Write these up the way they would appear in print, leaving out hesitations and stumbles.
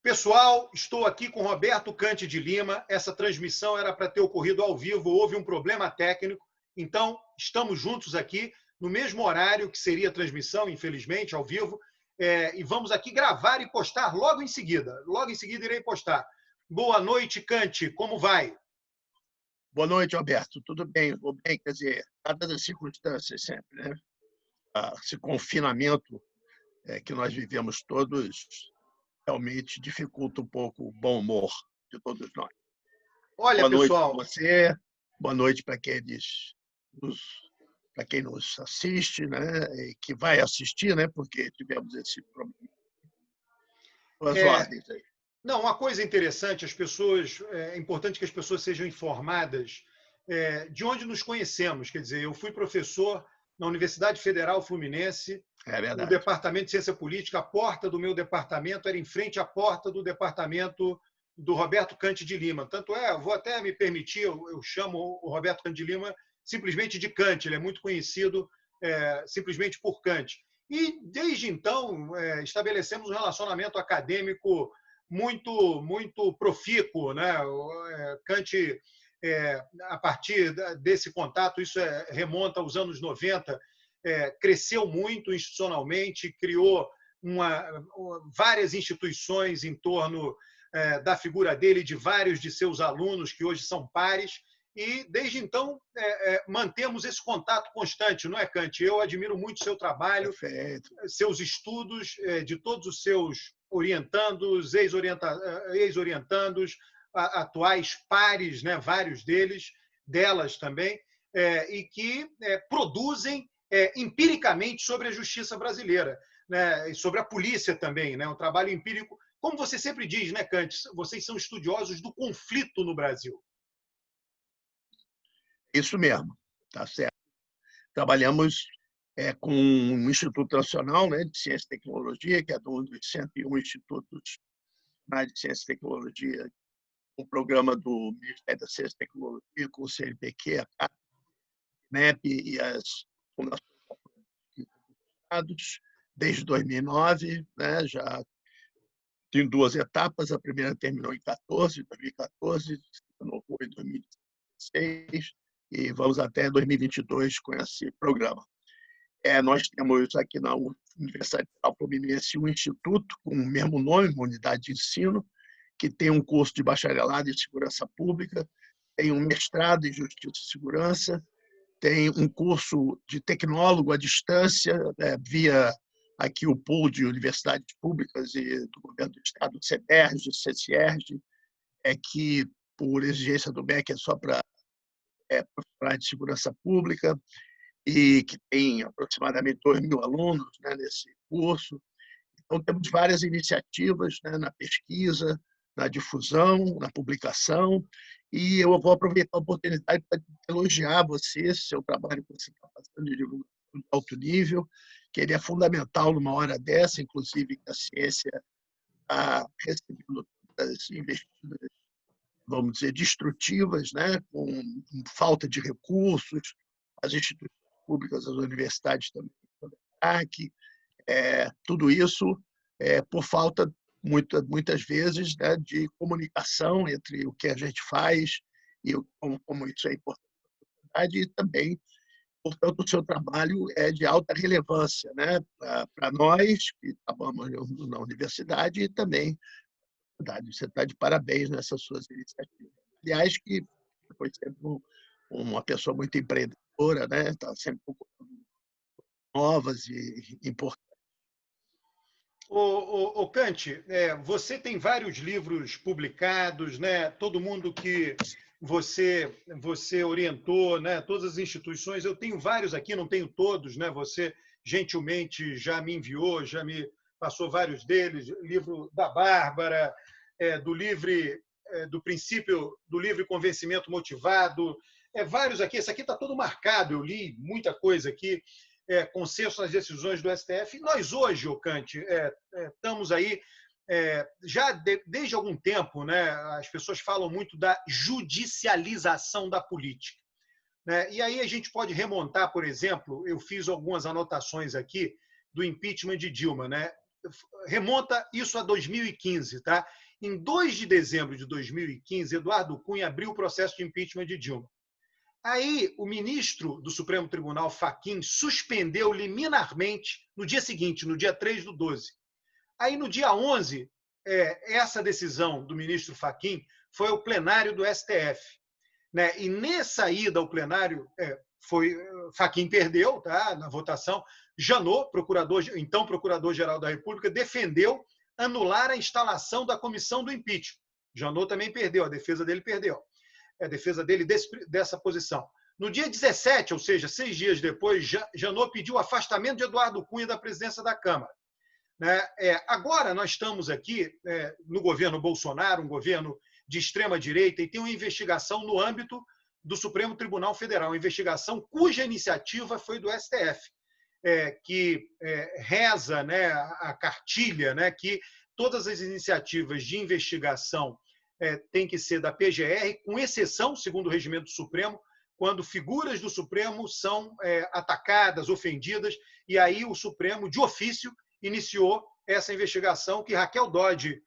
Pessoal, estou aqui com Roberto Cante de Lima. Essa transmissão era para ter ocorrido ao vivo, houve um problema técnico, então estamos juntos aqui no mesmo horário que seria a transmissão, infelizmente, ao vivo, e vamos aqui gravar e postar logo em seguida. Logo em seguida irei postar. Boa noite, Cante, como vai? Boa noite, Alberto. Tudo bem? Vou bem, quer dizer, dadas as circunstâncias sempre, né? Esse confinamento que nós vivemos todos realmente dificulta um pouco o bom humor de todos nós. Olha, Boa noite para pessoal, você, boa noite para para quem nos assiste, né? E que vai assistir, né? Porque tivemos esse problema. As ordens aí. Não, uma coisa interessante, é importante que as pessoas sejam informadas de onde nos conhecemos. Quer dizer, eu fui professor na Universidade Federal Fluminense, É no verdade. Departamento de Ciência Política. A porta do meu departamento era em frente à porta do departamento do Roberto Cante de Lima. Tanto é, vou até me permitir, eu chamo o Roberto Cante de Lima simplesmente de Cante, ele é muito conhecido simplesmente por Cante. E, desde então, estabelecemos um relacionamento acadêmico muito profícuo, né? Kant, a partir desse contato, isso remonta aos anos 90, cresceu muito institucionalmente, criou várias instituições em torno da figura dele, de vários de seus alunos que hoje são pares, e desde então mantemos esse contato constante, não é, Kant? Eu admiro muito seu trabalho, Perfeito. seus estudos, de todos os seus orientandos, ex-orientandos, atuais pares, né, vários delas também, e que produzem empiricamente sobre a justiça brasileira, né, e sobre a polícia também, né, um trabalho empírico. Como você sempre diz, né, Kant, vocês são estudiosos do conflito no Brasil. Isso mesmo, tá certo. Trabalhamos com um Instituto Nacional, né, de Ciência e Tecnologia, que é um dos 101 institutos de Ciência e Tecnologia, um programa do Ministério da Ciência e Tecnologia, com o CNPq, a CAP, MEP e as fundações estados, desde 2009, né, já tem duas etapas, a primeira terminou em 2014, renovou em 2016, e vamos até 2022 com esse programa. Nós temos aqui na Universidade Federal Fluminense um instituto com o mesmo nome, uma unidade de ensino, que tem um curso de bacharelado em segurança pública, tem um mestrado em justiça e segurança, tem um curso de tecnólogo à distância, via aqui o pool de universidades públicas e do governo do estado, o CEDERJ, CECIERJ, que, por exigência do MEC, é só para profissionais de segurança pública, e que tem aproximadamente 2.000 alunos, né, nesse curso. Então, temos várias iniciativas, né, na pesquisa, na difusão, na publicação, e eu vou aproveitar a oportunidade para elogiar você, esse seu trabalho que você está fazendo de divulgação de alto nível, que ele é fundamental numa hora dessa, inclusive que a ciência está recebendo as investidas, vamos dizer, destrutivas, né, com falta de recursos, as instituições públicas, as universidades também, tudo isso por falta, muitas vezes, né, de comunicação entre o que a gente faz e como isso é importante para a sociedade, e também, portanto, o seu trabalho é de alta relevância, né, para nós que trabalhamos na universidade e também para a sociedade. Você está de parabéns nessas suas iniciativas. Aliás, que foi sempre uma pessoa muito empreendedora, né, está sempre procurando novas e importantes. Kant, você tem vários livros publicados, né? Todo mundo que você orientou, né? Todas as instituições, eu tenho vários aqui, não tenho todos, né? Você gentilmente já me enviou, já me passou vários deles, livro da Bárbara, do princípio do livre convencimento motivado, vários aqui. Esse aqui está todo marcado, eu li muita coisa aqui. Consenso nas decisões do STF. E nós hoje, Kant, estamos aí, desde algum tempo, né, as pessoas falam muito da judicialização da política, né? E aí a gente pode remontar, por exemplo, eu fiz algumas anotações aqui do impeachment de Dilma, né? remonta isso a 2015. Tá? Em 2 de dezembro de 2015, Eduardo Cunha abriu o processo de impeachment de Dilma. Aí, o ministro do Supremo Tribunal, Fachin, suspendeu liminarmente no dia seguinte, no dia 3/12. Aí, no dia 11, essa decisão do ministro Fachin foi ao plenário do STF. Né? E nessa ida ao plenário, Fachin perdeu, tá, na votação. Janot, então procurador-geral da República, defendeu anular a instalação da comissão do impeachment. Janot também perdeu, a defesa dele perdeu. A defesa dele dessa posição. No dia 17, ou seja, 6 dias depois, Janot pediu o afastamento de Eduardo Cunha da presidência da Câmara. Agora nós estamos aqui no governo Bolsonaro, um governo de extrema-direita, e tem uma investigação no âmbito do Supremo Tribunal Federal, uma investigação cuja iniciativa foi do STF, que reza, né, a cartilha, né, que todas as iniciativas de investigação têm que ser da PGR, com exceção, segundo o regimento do Supremo, quando figuras do Supremo são atacadas, ofendidas, e aí o Supremo, de ofício, iniciou essa investigação que Raquel Dodge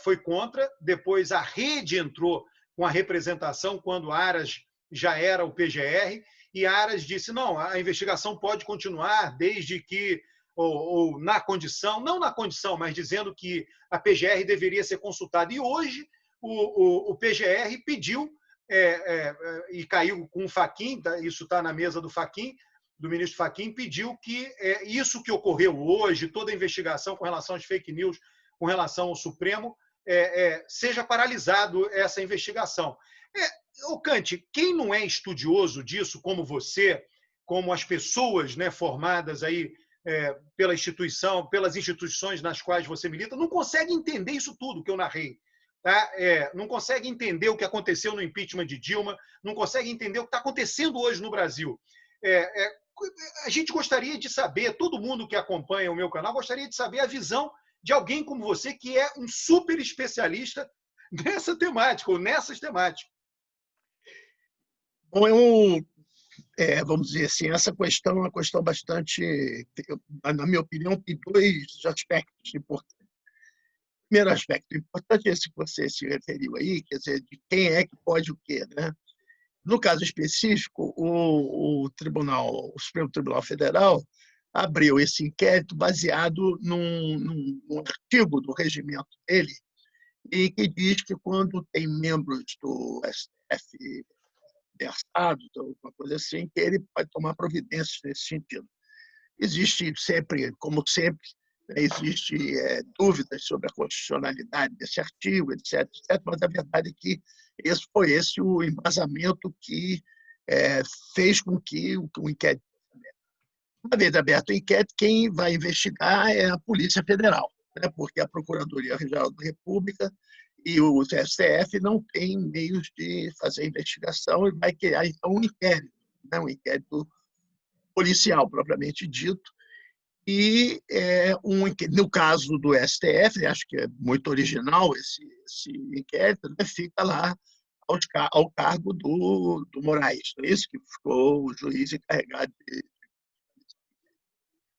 foi contra, depois a Rede entrou com a representação quando Aras já era o PGR, e Aras disse, não, a investigação pode continuar desde que, ou na condição, não na condição, mas dizendo que a PGR deveria ser consultada. E hoje o PGR pediu, e caiu com o Fachin, isso está na mesa do Fachin, do ministro Fachin, pediu que isso que ocorreu hoje, toda a investigação com relação às fake news, com relação ao Supremo, seja paralisado essa investigação. Kant, quem não é estudioso disso, como você, como as pessoas, né, formadas aí pela instituição, pelas instituições nas quais você milita, não consegue entender isso tudo que eu narrei. Tá? Não consegue entender o que aconteceu no impeachment de Dilma, não consegue entender o que está acontecendo hoje no Brasil. A gente gostaria de saber, todo mundo que acompanha o meu canal, gostaria de saber a visão de alguém como você, que é um super especialista nessa temática, ou nessas temáticas. Bom, vamos dizer assim, essa questão é uma questão bastante, na minha opinião, tem 2 aspectos importantes. O primeiro aspecto importante é esse que você se referiu aí, quer dizer, de quem é que pode o quê, né? No caso específico, o Supremo Tribunal Federal abriu esse inquérito baseado num artigo do regimento dele, e que diz que quando tem membros do STF versados, alguma coisa assim, que ele pode tomar providências nesse sentido. Existe sempre, como sempre, existe dúvidas sobre a constitucionalidade desse artigo, etc., mas a verdade é que foi esse o embasamento que fez com que o inquérito fosse aberto. Uma vez aberto o inquérito, quem vai investigar é a Polícia Federal, né, porque a Procuradoria-Geral da República e o STF não têm meios de fazer investigação e vai criar, então, um inquérito, né, um inquérito policial, propriamente dito. E, no caso do STF, acho que é muito original esse inquérito, né, fica lá ao cargo do Moraes, é isso que ficou o juiz encarregado de...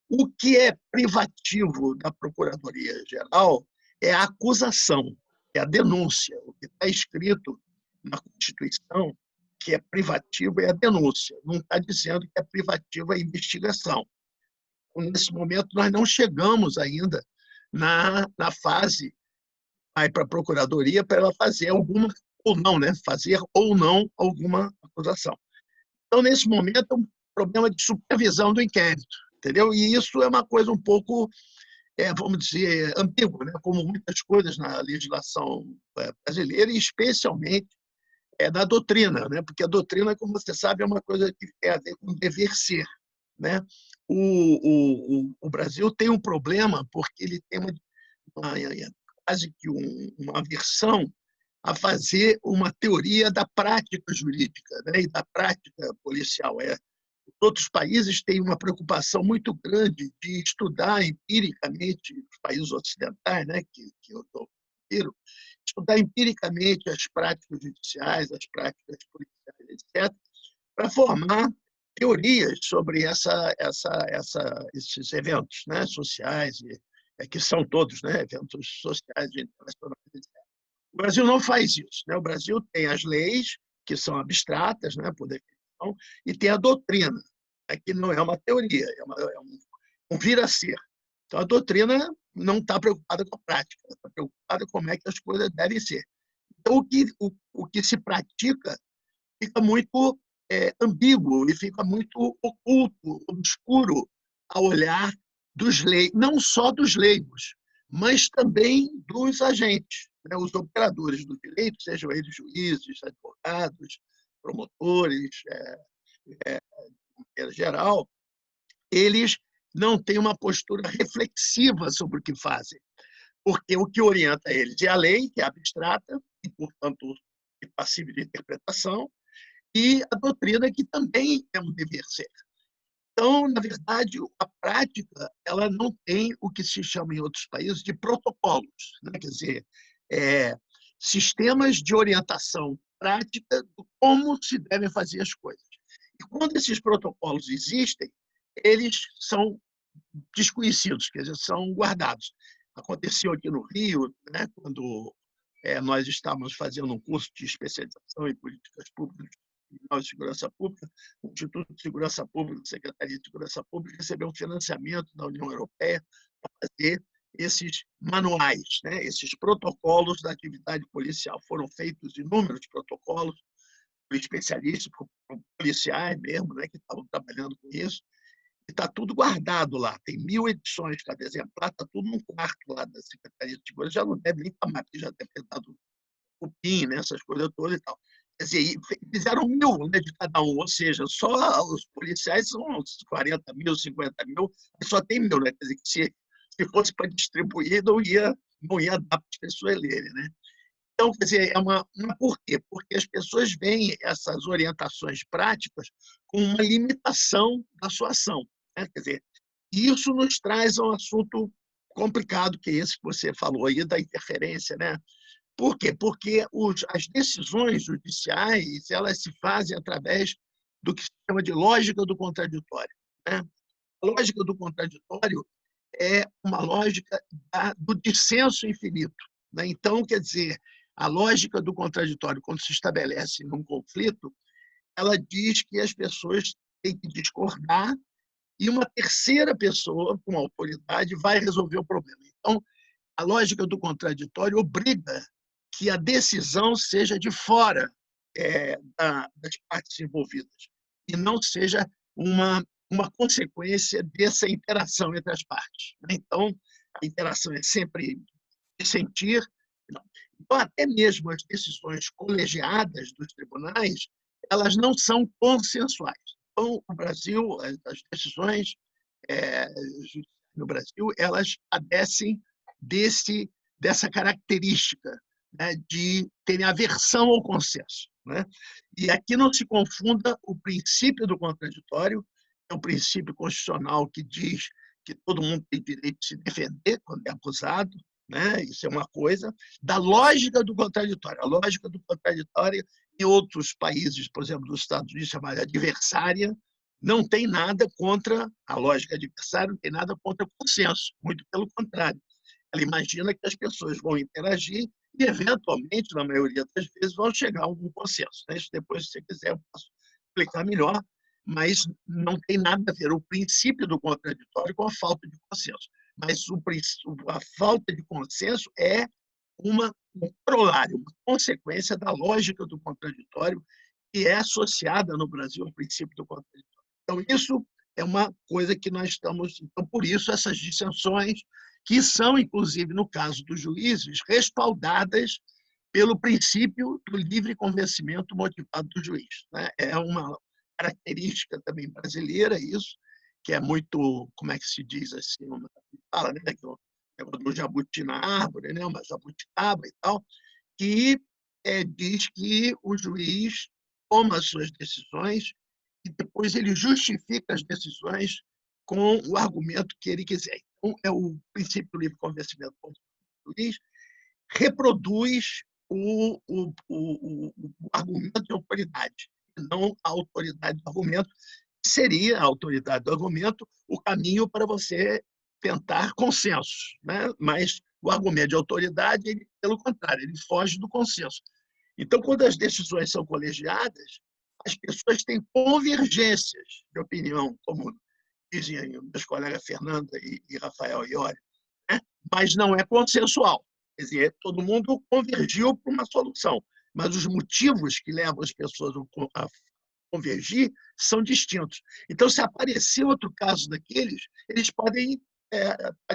O que é privativo da Procuradoria-Geral é a acusação, é a denúncia. O que está escrito na Constituição, que é privativo, é a denúncia. Não está dizendo que é privativo a investigação. Nesse momento, nós não chegamos ainda na fase, vai para a Procuradoria para ela fazer alguma, ou não, né? Fazer ou não alguma acusação. Então, nesse momento, é um problema de supervisão do inquérito, entendeu? E isso é uma coisa um pouco, vamos dizer, ambígua, né? Como muitas coisas na legislação brasileira, e especialmente na doutrina, né? Porque a doutrina, como você sabe, é uma coisa que tem a ver com dever ser, né? O Brasil tem um problema porque ele tem quase que uma aversão a fazer uma teoria da prática jurídica, né, e da prática policial. Outros países têm uma preocupação muito grande de estudar empiricamente, os países ocidentais, né, que eu estou refiro, estudar empiricamente as práticas judiciais, as práticas policiais, etc., para formar teorias sobre esses eventos, né, sociais que são todos, né, eventos sociais e internacionais. O Brasil não faz isso, né? O Brasil tem as leis, que são abstratas, né, por definição, e tem a doutrina, né, que não é uma teoria, é um vir a ser. Então, a doutrina não está preocupada com a prática, está preocupada com como é que as coisas devem ser. Então, o que se pratica fica muito ambíguo e fica muito oculto, obscuro ao olhar dos leigos, não só dos leigos, mas também dos agentes, né? Os operadores do direito, sejam eles juízes, advogados, promotores, em geral, eles não têm uma postura reflexiva sobre o que fazem, porque o que orienta eles é a lei, que é abstrata e, portanto, é passível de interpretação, e a doutrina, que também é um dever ser. Então, na verdade, a prática ela não tem o que se chama em outros países de protocolos, né? Quer dizer, sistemas de orientação prática de como se devem fazer as coisas. E quando esses protocolos existem, eles são desconhecidos, quer dizer, são guardados. Aconteceu aqui no Rio, né, quando nós estávamos fazendo um curso de especialização em políticas públicas de segurança pública, o Instituto de Segurança Pública, a Secretaria de Segurança Pública, recebeu um financiamento da União Europeia para fazer esses manuais, né, esses protocolos da atividade policial. Foram feitos inúmeros protocolos por especialistas, por policiais mesmo, né, que estavam trabalhando com isso, e está tudo guardado lá. Tem 1000 edições cada exemplar, está tudo num quarto lá da Secretaria de Segurança. Já não deve nem estar mais, porque já deve ter dado cupim, né, essas coisas todas e tal. Quer dizer, fizeram 1000, né, de cada um, ou seja, só os policiais são uns 40.000, 50.000, mas só tem 1000, né? Quer dizer, que se fosse para distribuir, não ia dar para as pessoas lerem, né? Então, quer dizer, por quê? Porque as pessoas veem essas orientações práticas com uma limitação da sua ação, né? Quer dizer, isso nos traz a um assunto complicado, que é esse que você falou aí, da interferência, né? Por quê? Porque as decisões judiciais elas se fazem através do que se chama de lógica do contraditório, né? A lógica do contraditório é uma lógica do dissenso infinito, né? Então, quer dizer, a lógica do contraditório, quando se estabelece num conflito, ela diz que as pessoas têm que discordar e uma terceira pessoa, com autoridade, vai resolver o problema. Então, a lógica do contraditório obriga que a decisão seja de fora das partes envolvidas e não seja uma consequência dessa interação entre as partes. Então, a interação é sempre de sentir. Então, até mesmo as decisões colegiadas dos tribunais, elas não são consensuais. Então, o Brasil, as decisões no Brasil, elas padecem dessa característica, né, de terem aversão ao consenso, né? E aqui não se confunda o princípio do contraditório, que é um princípio constitucional que diz que todo mundo tem direito de se defender quando é acusado, né? Isso é uma coisa, da lógica do contraditório. A lógica do contraditório, em outros países, por exemplo, dos Estados Unidos, chamada adversária, não tem nada contra a lógica adversária, não tem nada contra o consenso, muito pelo contrário. Ela imagina que as pessoas vão interagir e, eventualmente, na maioria das vezes, vão chegar a algum consenso. Isso depois, se você quiser, eu posso explicar melhor, mas não tem nada a ver o princípio do contraditório com a falta de consenso. Mas a falta de consenso é um corolário, uma consequência da lógica do contraditório que é associada no Brasil ao princípio do contraditório. Então, isso é uma coisa que nós estamos... Então, por isso, essas dissensões, que são, inclusive, no caso dos juízes, respaldadas pelo princípio do livre convencimento motivado do juiz, né? É uma característica também brasileira, isso, que é muito, como é que se diz assim, fala, né? Que é do jabuti na árvore, né? Uma jabuticaba e tal, que diz que o juiz toma as suas decisões e depois ele justifica as decisões com o argumento que ele quiser. Então, é o princípio do livre convencimento do juiz, reproduz o argumento de autoridade, não a autoridade do argumento, seria a autoridade do argumento o caminho para você tentar consensos, né? Mas o argumento de autoridade, ele, pelo contrário, ele foge do consenso. Então, quando as decisões são colegiadas, as pessoas têm convergências de opinião, como dizem aí meus colegas Fernanda e Rafael Iori, né? Mas não é consensual. Quer dizer, todo mundo convergiu para uma solução, mas os motivos que levam as pessoas a convergir são distintos. Então, se aparecer outro caso daqueles, eles podem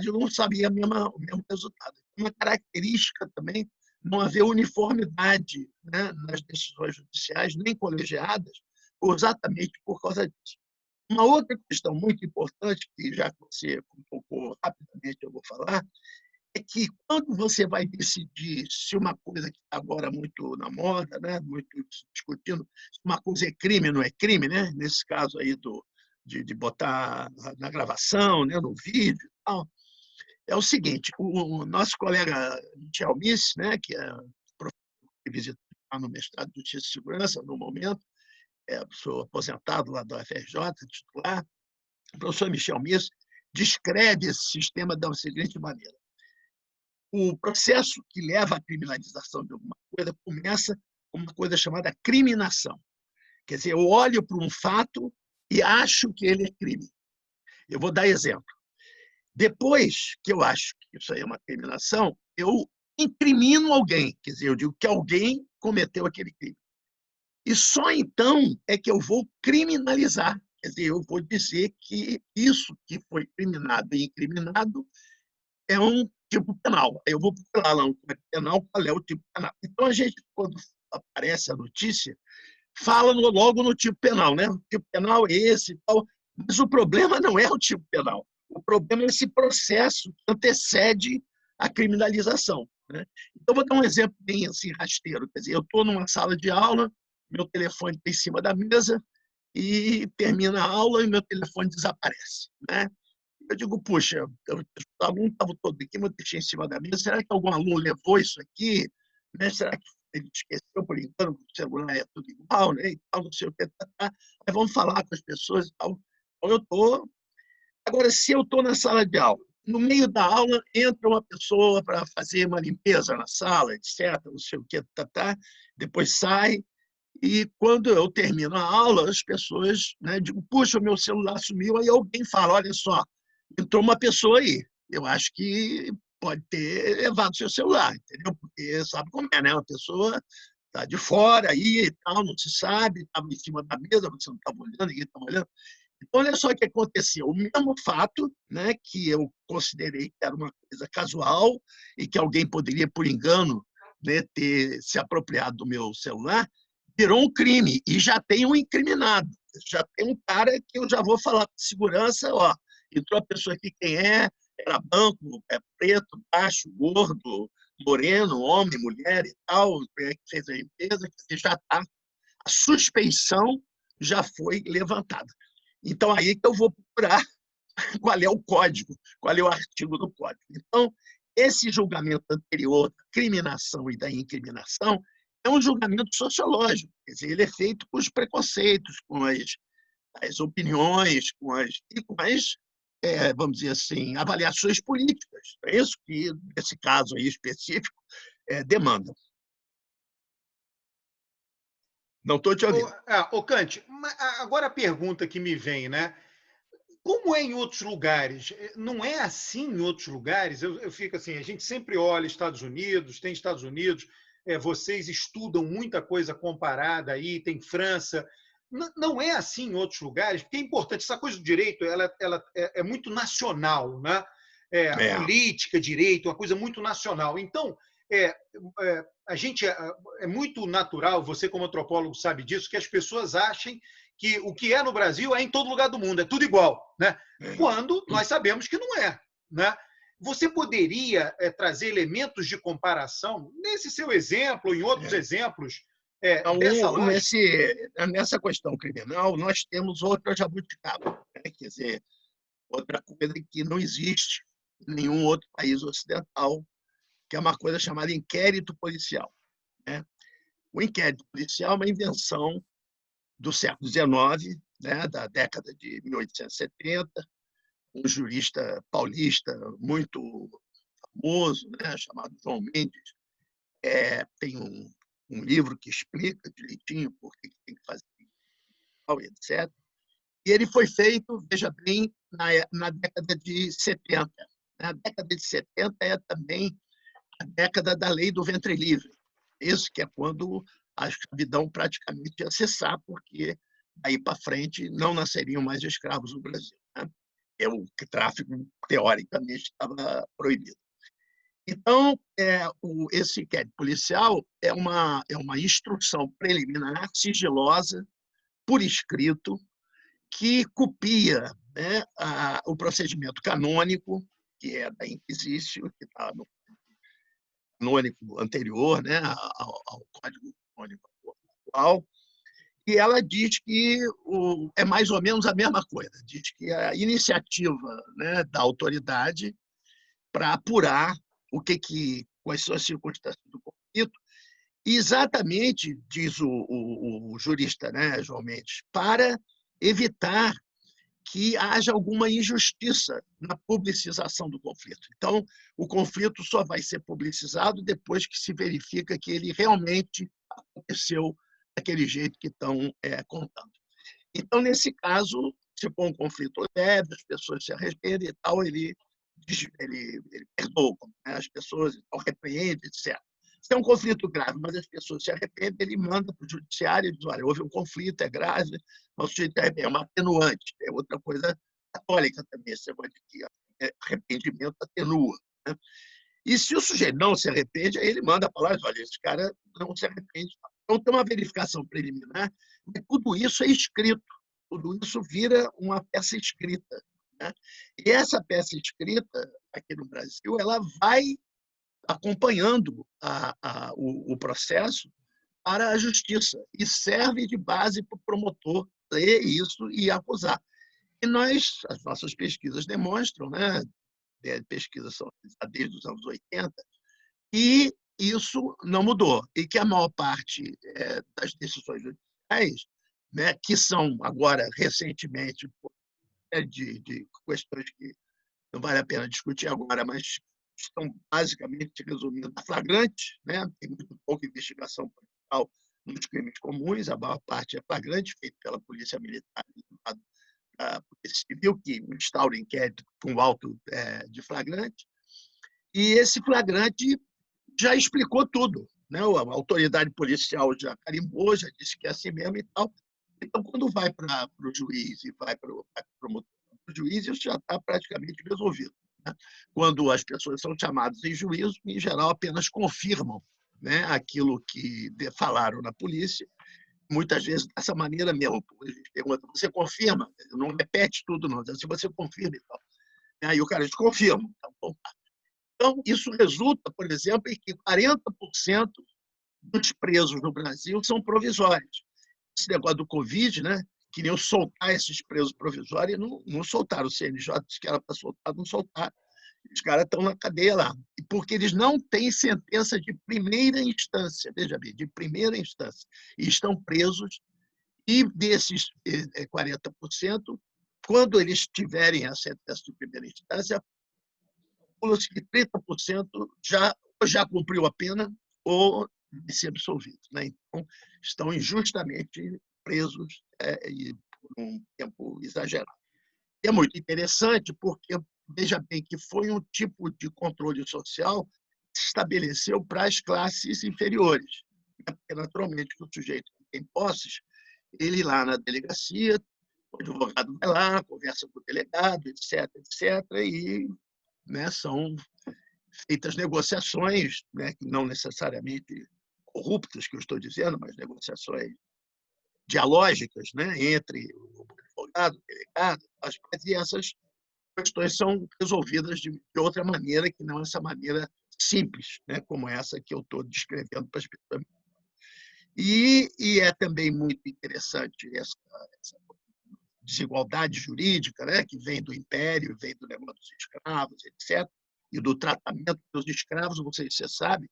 não saber o mesmo resultado. Uma característica também não haver uniformidade, né, nas decisões judiciais, nem colegiadas, exatamente por causa disso. Uma outra questão muito importante, que já que você tocou rapidamente, eu vou falar, é que quando você vai decidir se uma coisa que está agora muito na moda, né, muito discutindo, se uma coisa é crime ou não é crime, né, nesse caso aí de botar na gravação, né, no vídeo e tal, é o seguinte, o nosso colega Michel Miss, né, que é professor que visita no mestrado de Justiça e Segurança, no momento, sou aposentado lá do UFRJ, titular, o professor Michel Miss descreve esse sistema da seguinte maneira: o processo que leva à criminalização de alguma coisa começa com uma coisa chamada criminação. Quer dizer, eu olho para um fato e acho que ele é crime. Eu vou dar exemplo. Depois que eu acho que isso aí é uma criminação, eu incrimino alguém, quer dizer, eu digo que alguém cometeu aquele crime. E só então é que eu vou criminalizar, quer dizer, eu vou dizer que isso que foi criminado e incriminado é um tipo penal. Eu vou procurar lá no Código Penal qual é o tipo penal. Então, a gente, quando aparece a notícia, fala logo no tipo penal, né? O tipo penal é esse e tal, mas o problema não é o tipo penal. O problema é esse processo que antecede a criminalização, né? Então, vou dar um exemplo bem assim, rasteiro. Quer dizer, eu estou numa sala de aula, meu telefone está em cima da mesa e termina a aula e meu telefone desaparece, né? Eu digo, puxa, o aluno estava todo aqui, mas deixei em cima da mesa. Será que algum aluno levou isso aqui? Né? Será que ele esqueceu por engano que o celular é tudo igual, né? E tal, não sei o que. Aí vamos falar com as pessoas e tal. Então, eu estou. Agora, se eu estou na sala de aula, no meio da aula entra uma pessoa para fazer uma limpeza na sala, etc., não sei o que, depois sai. E quando eu termino a aula, as pessoas, né, digam, puxa, o meu celular sumiu, aí alguém fala, olha só, entrou uma pessoa aí, eu acho que pode ter levado seu celular, entendeu? Porque sabe como é, né? Uma pessoa está de fora aí e tal, não se sabe, estava em cima da mesa, você não estava olhando, ninguém estava olhando. Então, olha só o que aconteceu. O mesmo fato, né, que eu considerei que era uma coisa casual e que alguém poderia, por engano, né, ter se apropriado do meu celular, virou um crime e já tem um incriminado. Já tem um cara que eu já vou falar com segurança, ó, entrou a pessoa aqui, quem é? Era branco, é preto, baixo, gordo, moreno, homem, mulher e tal, que fez a limpeza, que já está. A suspeição já foi levantada. Então, aí que eu vou procurar qual é o código, qual é o artigo do código. Então, esse julgamento anterior da criminação e da incriminação é um julgamento sociológico, quer dizer, ele é feito com os preconceitos, com as opiniões, com as vamos dizer assim, avaliações políticas. É isso que, nesse caso aí específico, demanda. Não estou te ouvindo. Ô Kant, agora a pergunta que me vem, né? Como é em outros lugares? Não é assim em outros lugares? Eu fico assim, a gente sempre olha Estados Unidos, tem Estados Unidos, vocês estudam muita coisa comparada aí, tem França. Não é assim em outros lugares, porque é importante, essa coisa do direito ela é muito nacional, né? Política, direito, uma coisa muito nacional. Então, é, a gente é muito natural, você como antropólogo sabe disso, que as pessoas achem que o que é no Brasil é em todo lugar do mundo, é tudo igual, né? Quando nós sabemos que não é, né? Você poderia trazer elementos de comparação nesse seu exemplo, em outros exemplos Então, dessa lógica? nessa questão criminal, nós temos outra jabuticaba, né? Quer dizer, outra coisa que não existe em nenhum outro país ocidental, que é uma coisa chamada inquérito policial, né? O inquérito policial é uma invenção do século XIX, né, da década de 1870, um jurista paulista muito famoso, né, chamado João Mendes. Tem um livro que explica direitinho por que tem que fazer, etc. E ele foi feito, veja bem, na década de 70. A década de 70 é também a década da lei do ventre livre. Isso que é quando a escravidão praticamente ia cessar, porque daí para frente não nasceriam mais escravos no Brasil, né? O tráfico, teoricamente, estava proibido. Então, esse inquérito policial é uma instrução preliminar, sigilosa, por escrito, que copia, né, o procedimento canônico, que é da Inquisição, que está no canônico anterior, né, ao Código Canônico atual, e ela diz que é mais ou menos a mesma coisa, diz que a iniciativa, né, da autoridade para apurar quais são as circunstâncias do conflito, exatamente, diz o jurista, né, João Mendes, para evitar que haja alguma injustiça na publicização do conflito. Então, o conflito só vai ser publicizado depois que se verifica que ele realmente aconteceu daquele jeito que estão contando. Então, nesse caso, se for um conflito leve, as pessoas se arrependem e tal, ele perdoa, né, as pessoas, então, repreende, etc. Se é um conflito grave, mas as pessoas se arrependem, ele manda para o judiciário e diz, olha, houve um conflito, é grave, mas o sujeito é uma atenuante, é outra coisa católica também, esse negócio de que arrependimento atenua, né? E se o sujeito não se arrepende, aí ele manda para lá e diz, olha, esse cara não se arrepende. Então, tem uma verificação preliminar, mas tudo isso é escrito, tudo isso vira uma peça escrita, né? E essa peça escrita, aqui no Brasil, ela vai acompanhando o processo para a justiça e serve de base para o promotor ler isso e acusar. E as nossas pesquisas demonstram, né, pesquisas são desde os anos 80, e isso não mudou. E que a maior parte das decisões judiciais, né, que são agora, recentemente, de questões que não vale a pena discutir agora, mas estão basicamente resumindo a flagrante, né? Tem muito pouca investigação policial nos crimes comuns, a maior parte é flagrante, feito pela Polícia Militar e da Polícia Civil, que instaura inquérito com auto de flagrante. E esse flagrante já explicou tudo, né? A autoridade policial já carimbou, já disse que é assim mesmo e tal. Então, quando vai para o juiz e vai para o juiz, isso já está praticamente resolvido, né? Quando as pessoas são chamadas em juízo, em geral, apenas confirmam, né, aquilo que falaram na polícia, muitas vezes dessa maneira mesmo. A gente pergunta, você confirma? Não repete tudo, não. Se você confirma e tal. Aí o cara diz, confirma. Então, isso resulta, por exemplo, em que 40% dos presos no Brasil são provisórios. Esse negócio do Covid, né? Queriam soltar esses presos provisórios e não soltaram. O CNJ disse que era para soltar, não soltaram. Os caras estão na cadeia lá. E porque eles não têm sentença de primeira instância, veja bem, de primeira instância, e estão presos, e desses 40%, quando eles tiverem a sentença de primeira instância, que 30% já cumpriu a pena ou vai ser absolvido, né? Então, estão injustamente presos e por um tempo exagerado. E é muito interessante porque, veja bem, que foi um tipo de controle social que se estabeleceu para as classes inferiores, né? Porque, naturalmente, o sujeito que tem posses, ele lá na delegacia, o advogado vai lá, conversa com o delegado, etc., etc., e, né, são feitas negociações, né, não necessariamente corruptas, que eu estou dizendo, mas negociações dialógicas, né, entre o advogado, o delegado, e essas questões são resolvidas de outra maneira, que não essa maneira simples, né, como essa que eu estou descrevendo para as pessoas. E é também muito interessante essa desigualdade jurídica, né, que vem do império, vem do negócio dos escravos, etc., e do tratamento dos escravos, não sei se você sabe,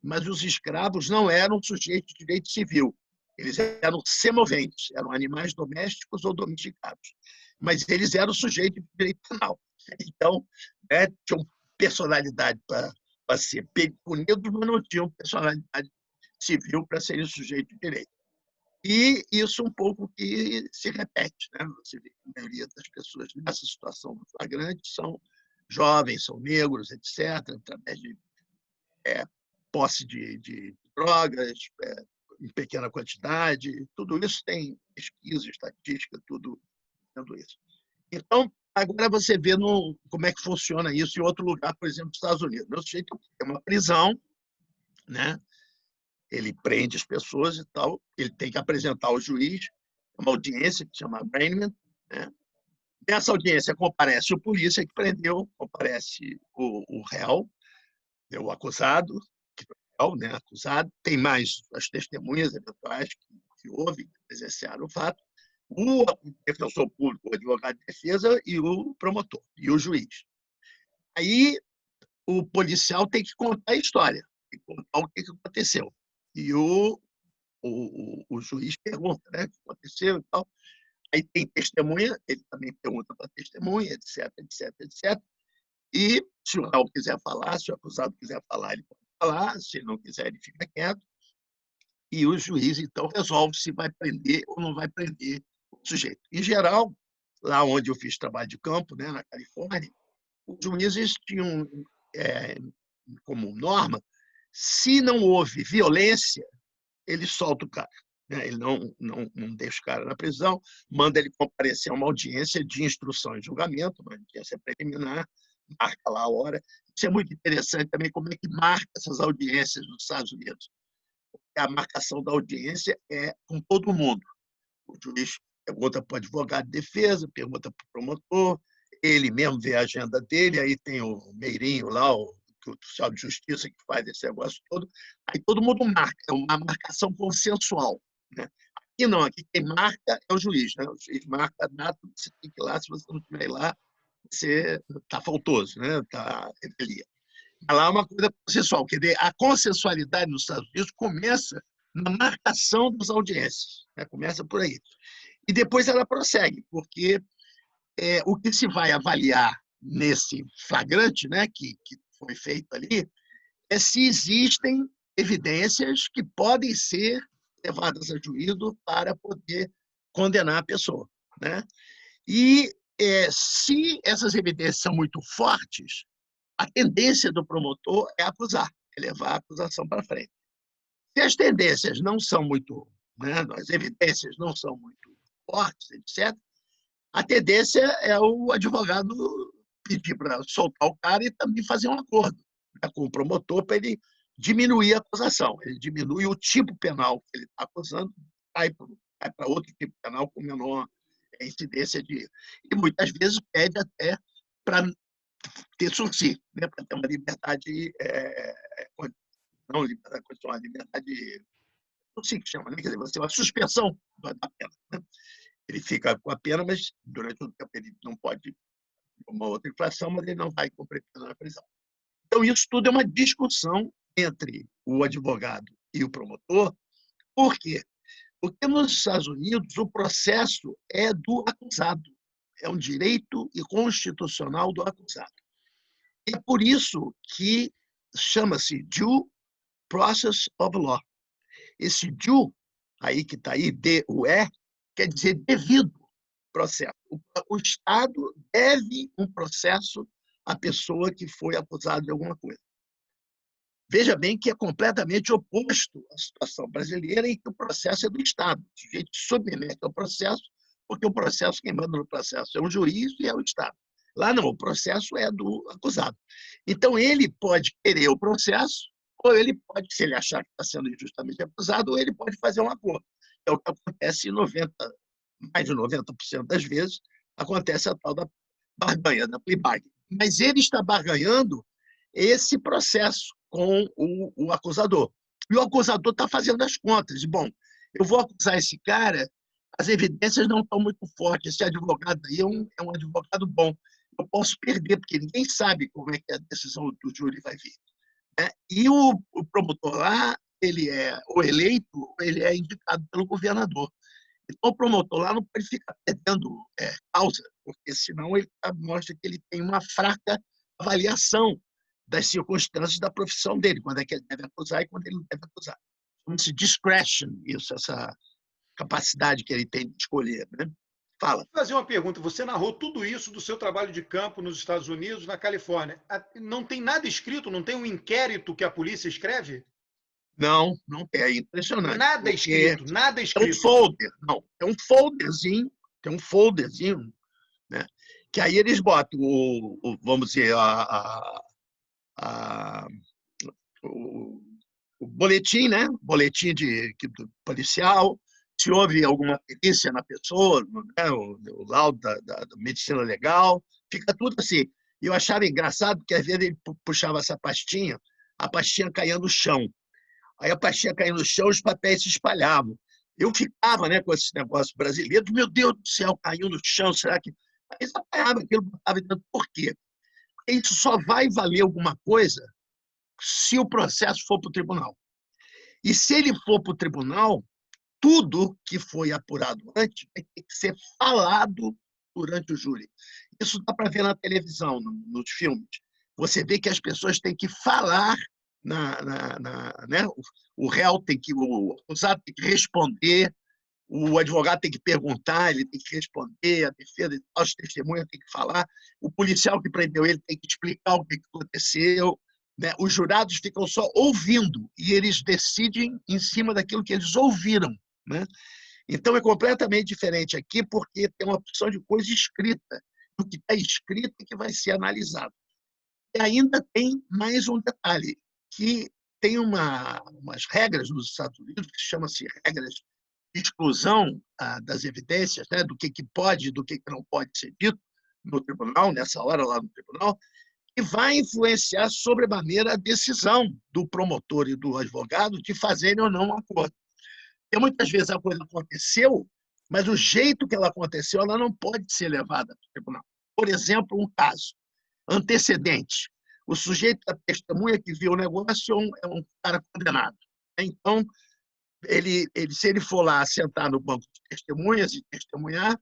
mas os escravos não eram sujeitos de direito civil. Eles eram semoventes, eram animais domésticos ou domesticados, mas eles eram sujeitos de direito penal. Então, né, tinham personalidade para ser punidos, mas não tinham personalidade civil para serem sujeitos de direito. E isso um pouco que se repete, né? Você vê que a maioria das pessoas nessa situação do flagrante são jovens, são negros, etc., através de posse de drogas, em pequena quantidade, tudo isso tem pesquisa, estatística, tudo isso. Então, agora você vê como é que funciona isso em outro lugar, por exemplo, nos Estados Unidos. O sujeito tem uma prisão, né? Ele prende as pessoas e tal, ele tem que apresentar ao juiz uma audiência que se chama arraignment, né? Nessa audiência comparece o polícia que prendeu, comparece o réu, o acusado, né, acusado, tem mais as testemunhas eventuais que houve, que presenciaram o fato, o defensor público, o advogado de defesa e o promotor, e o juiz. Aí o policial tem que contar a história, tem que contar o que aconteceu. E o juiz pergunta, né, o que aconteceu e tal. Aí tem testemunha, ele também pergunta para a testemunha, etc, etc, etc. E se o réu quiser falar, se o acusado quiser falar, ele pode falar, se não quiser, ele fica quieto. E o juiz, então, resolve se vai prender ou não vai prender o sujeito. Em geral, lá onde eu fiz trabalho de campo, né, na Califórnia, os juízes tinham como norma, se não houve violência, ele solta o cara. Né? Ele não deixa o cara na prisão, manda ele comparecer a uma audiência de instrução e julgamento, uma audiência preliminar, marca lá a hora. Isso é muito interessante também, como é que marca essas audiências nos Estados Unidos. A marcação da audiência é com todo mundo. O juiz pergunta para o advogado de defesa, pergunta para o promotor, ele mesmo vê a agenda dele, aí tem o Meirinho lá, o oficial de justiça que faz esse negócio todo, aí todo mundo marca, é uma marcação consensual. Né? Aqui não, aqui quem marca é o juiz. Né? O juiz marca a data, você tem que ir lá, se você não estiver lá, você está faltoso, está revelia. Lá é uma coisa consensual. Quer dizer, a consensualidade nos Estados Unidos começa na marcação das audiências. Né? Começa por aí. E depois ela prossegue, porque o que se vai avaliar nesse flagrante, né, que foi feito ali, é se existem evidências que podem ser levadas a juízo para poder condenar a pessoa. Né? E se essas evidências são muito fortes, a tendência do promotor é acusar, é levar a acusação para frente. Se as tendências não são muito, né, as evidências não são muito fortes, etc., a tendência é o advogado pedir para soltar o cara e também fazer um acordo, né, com o promotor para ele diminuir a acusação. Ele diminui o tipo penal que ele está acusando, vai para outro tipo penal com menor incidência de... E muitas vezes pede até para ter sursi, né, para ter uma liberdade, não liberdade condicional, liberdade sursi que chama, né? Quer dizer, você uma suspensão da pena. Né? Ele fica com a pena, mas durante o tempo ele não pode uma outra infração, mas ele não vai cumprir pena na prisão. Então, isso tudo é uma discussão entre o advogado e o promotor. Por quê? Porque nos Estados Unidos o processo é do acusado, é um direito constitucional do acusado. É por isso que chama-se Due Process of Law. Esse due, aí que está aí, D-U-E, quer dizer devido processo. O Estado deve um processo à pessoa que foi acusada de alguma coisa. Veja bem que é completamente oposto à situação brasileira em que o processo é do Estado. O sujeito submete ao processo, porque o processo, quem manda no processo é o juiz e é o Estado. Lá não, o processo é do acusado. Então, ele pode querer o processo, ou ele pode, se ele achar que está sendo injustamente acusado, ou ele pode fazer um acordo. É o que acontece em mais de 90% das vezes, acontece a tal da barganha, da plea bargain. Mas ele está barganhando esse processo com o acusador. E o acusador está fazendo as contas. Bom, eu vou acusar esse cara, as evidências não estão muito fortes, esse advogado aí é um advogado bom. Eu posso perder, porque ninguém sabe como é que a decisão do júri vai vir. E o promotor lá ele é ou eleito ou ele é indicado pelo governador. Então, o promotor lá não pode ficar perdendo causa, porque senão ele mostra que ele tem uma fraca avaliação das circunstâncias da profissão dele, quando é que ele deve acusar e quando ele não deve acusar. Chama-se discretion, isso, essa capacidade que ele tem de escolher. Né? Fala. Vou fazer uma pergunta. Você narrou tudo isso do seu trabalho de campo nos Estados Unidos, na Califórnia. Não tem nada escrito? Não tem um inquérito que a polícia escreve? Não, não tem. É impressionante. Nada escrito, nada É um escrito. folder, não. É um folderzinho, tem um folderzinho, né? Que aí eles botam vamos dizer, o, o boletim, né? Boletim do policial, se houve alguma perícia na pessoa, né? O laudo da medicina legal, fica tudo assim. E eu achava engraçado, porque às vezes ele puxava essa pastinha, a pastinha caía no chão. Aí a pastinha caía no chão, os papéis se espalhavam. Eu ficava, né, com esse negócio brasileiro, meu Deus do céu, caiu no chão, será que... Aí eles apanhavam aquilo, botava dentro. Por quê? Porque isso só vai valer alguma coisa se o processo for para o tribunal. E se ele for para o tribunal, tudo que foi apurado antes vai ter que ser falado durante o júri. Isso dá para ver na televisão, nos filmes. Você vê que as pessoas têm que falar, né? O réu tem que, o acusado tem que responder, o advogado tem que perguntar, ele tem que responder, a defesa, as testemunhas têm que falar, o policial que prendeu ele tem que explicar o que aconteceu. Né? Os jurados ficam só ouvindo e eles decidem em cima daquilo que eles ouviram. Né? Então, é completamente diferente aqui, porque tem uma opção de coisa escrita. O que está escrito é que vai ser analisado. E ainda tem mais um detalhe, que tem umas regras nos Estados Unidos, que chama-se regras de exclusão das evidências, né, do que pode e do que não pode ser dito no tribunal, nessa hora lá no tribunal, que vai influenciar sobremaneira a decisão do promotor e do advogado de fazerem ou não um acordo. Porque muitas vezes a coisa aconteceu, mas o jeito que ela aconteceu, ela não pode ser levada para o tribunal. Por exemplo, um caso, antecedente. O sujeito da testemunha que viu o negócio é um cara condenado. Então, se ele for lá sentar no banco de testemunhas e testemunhar,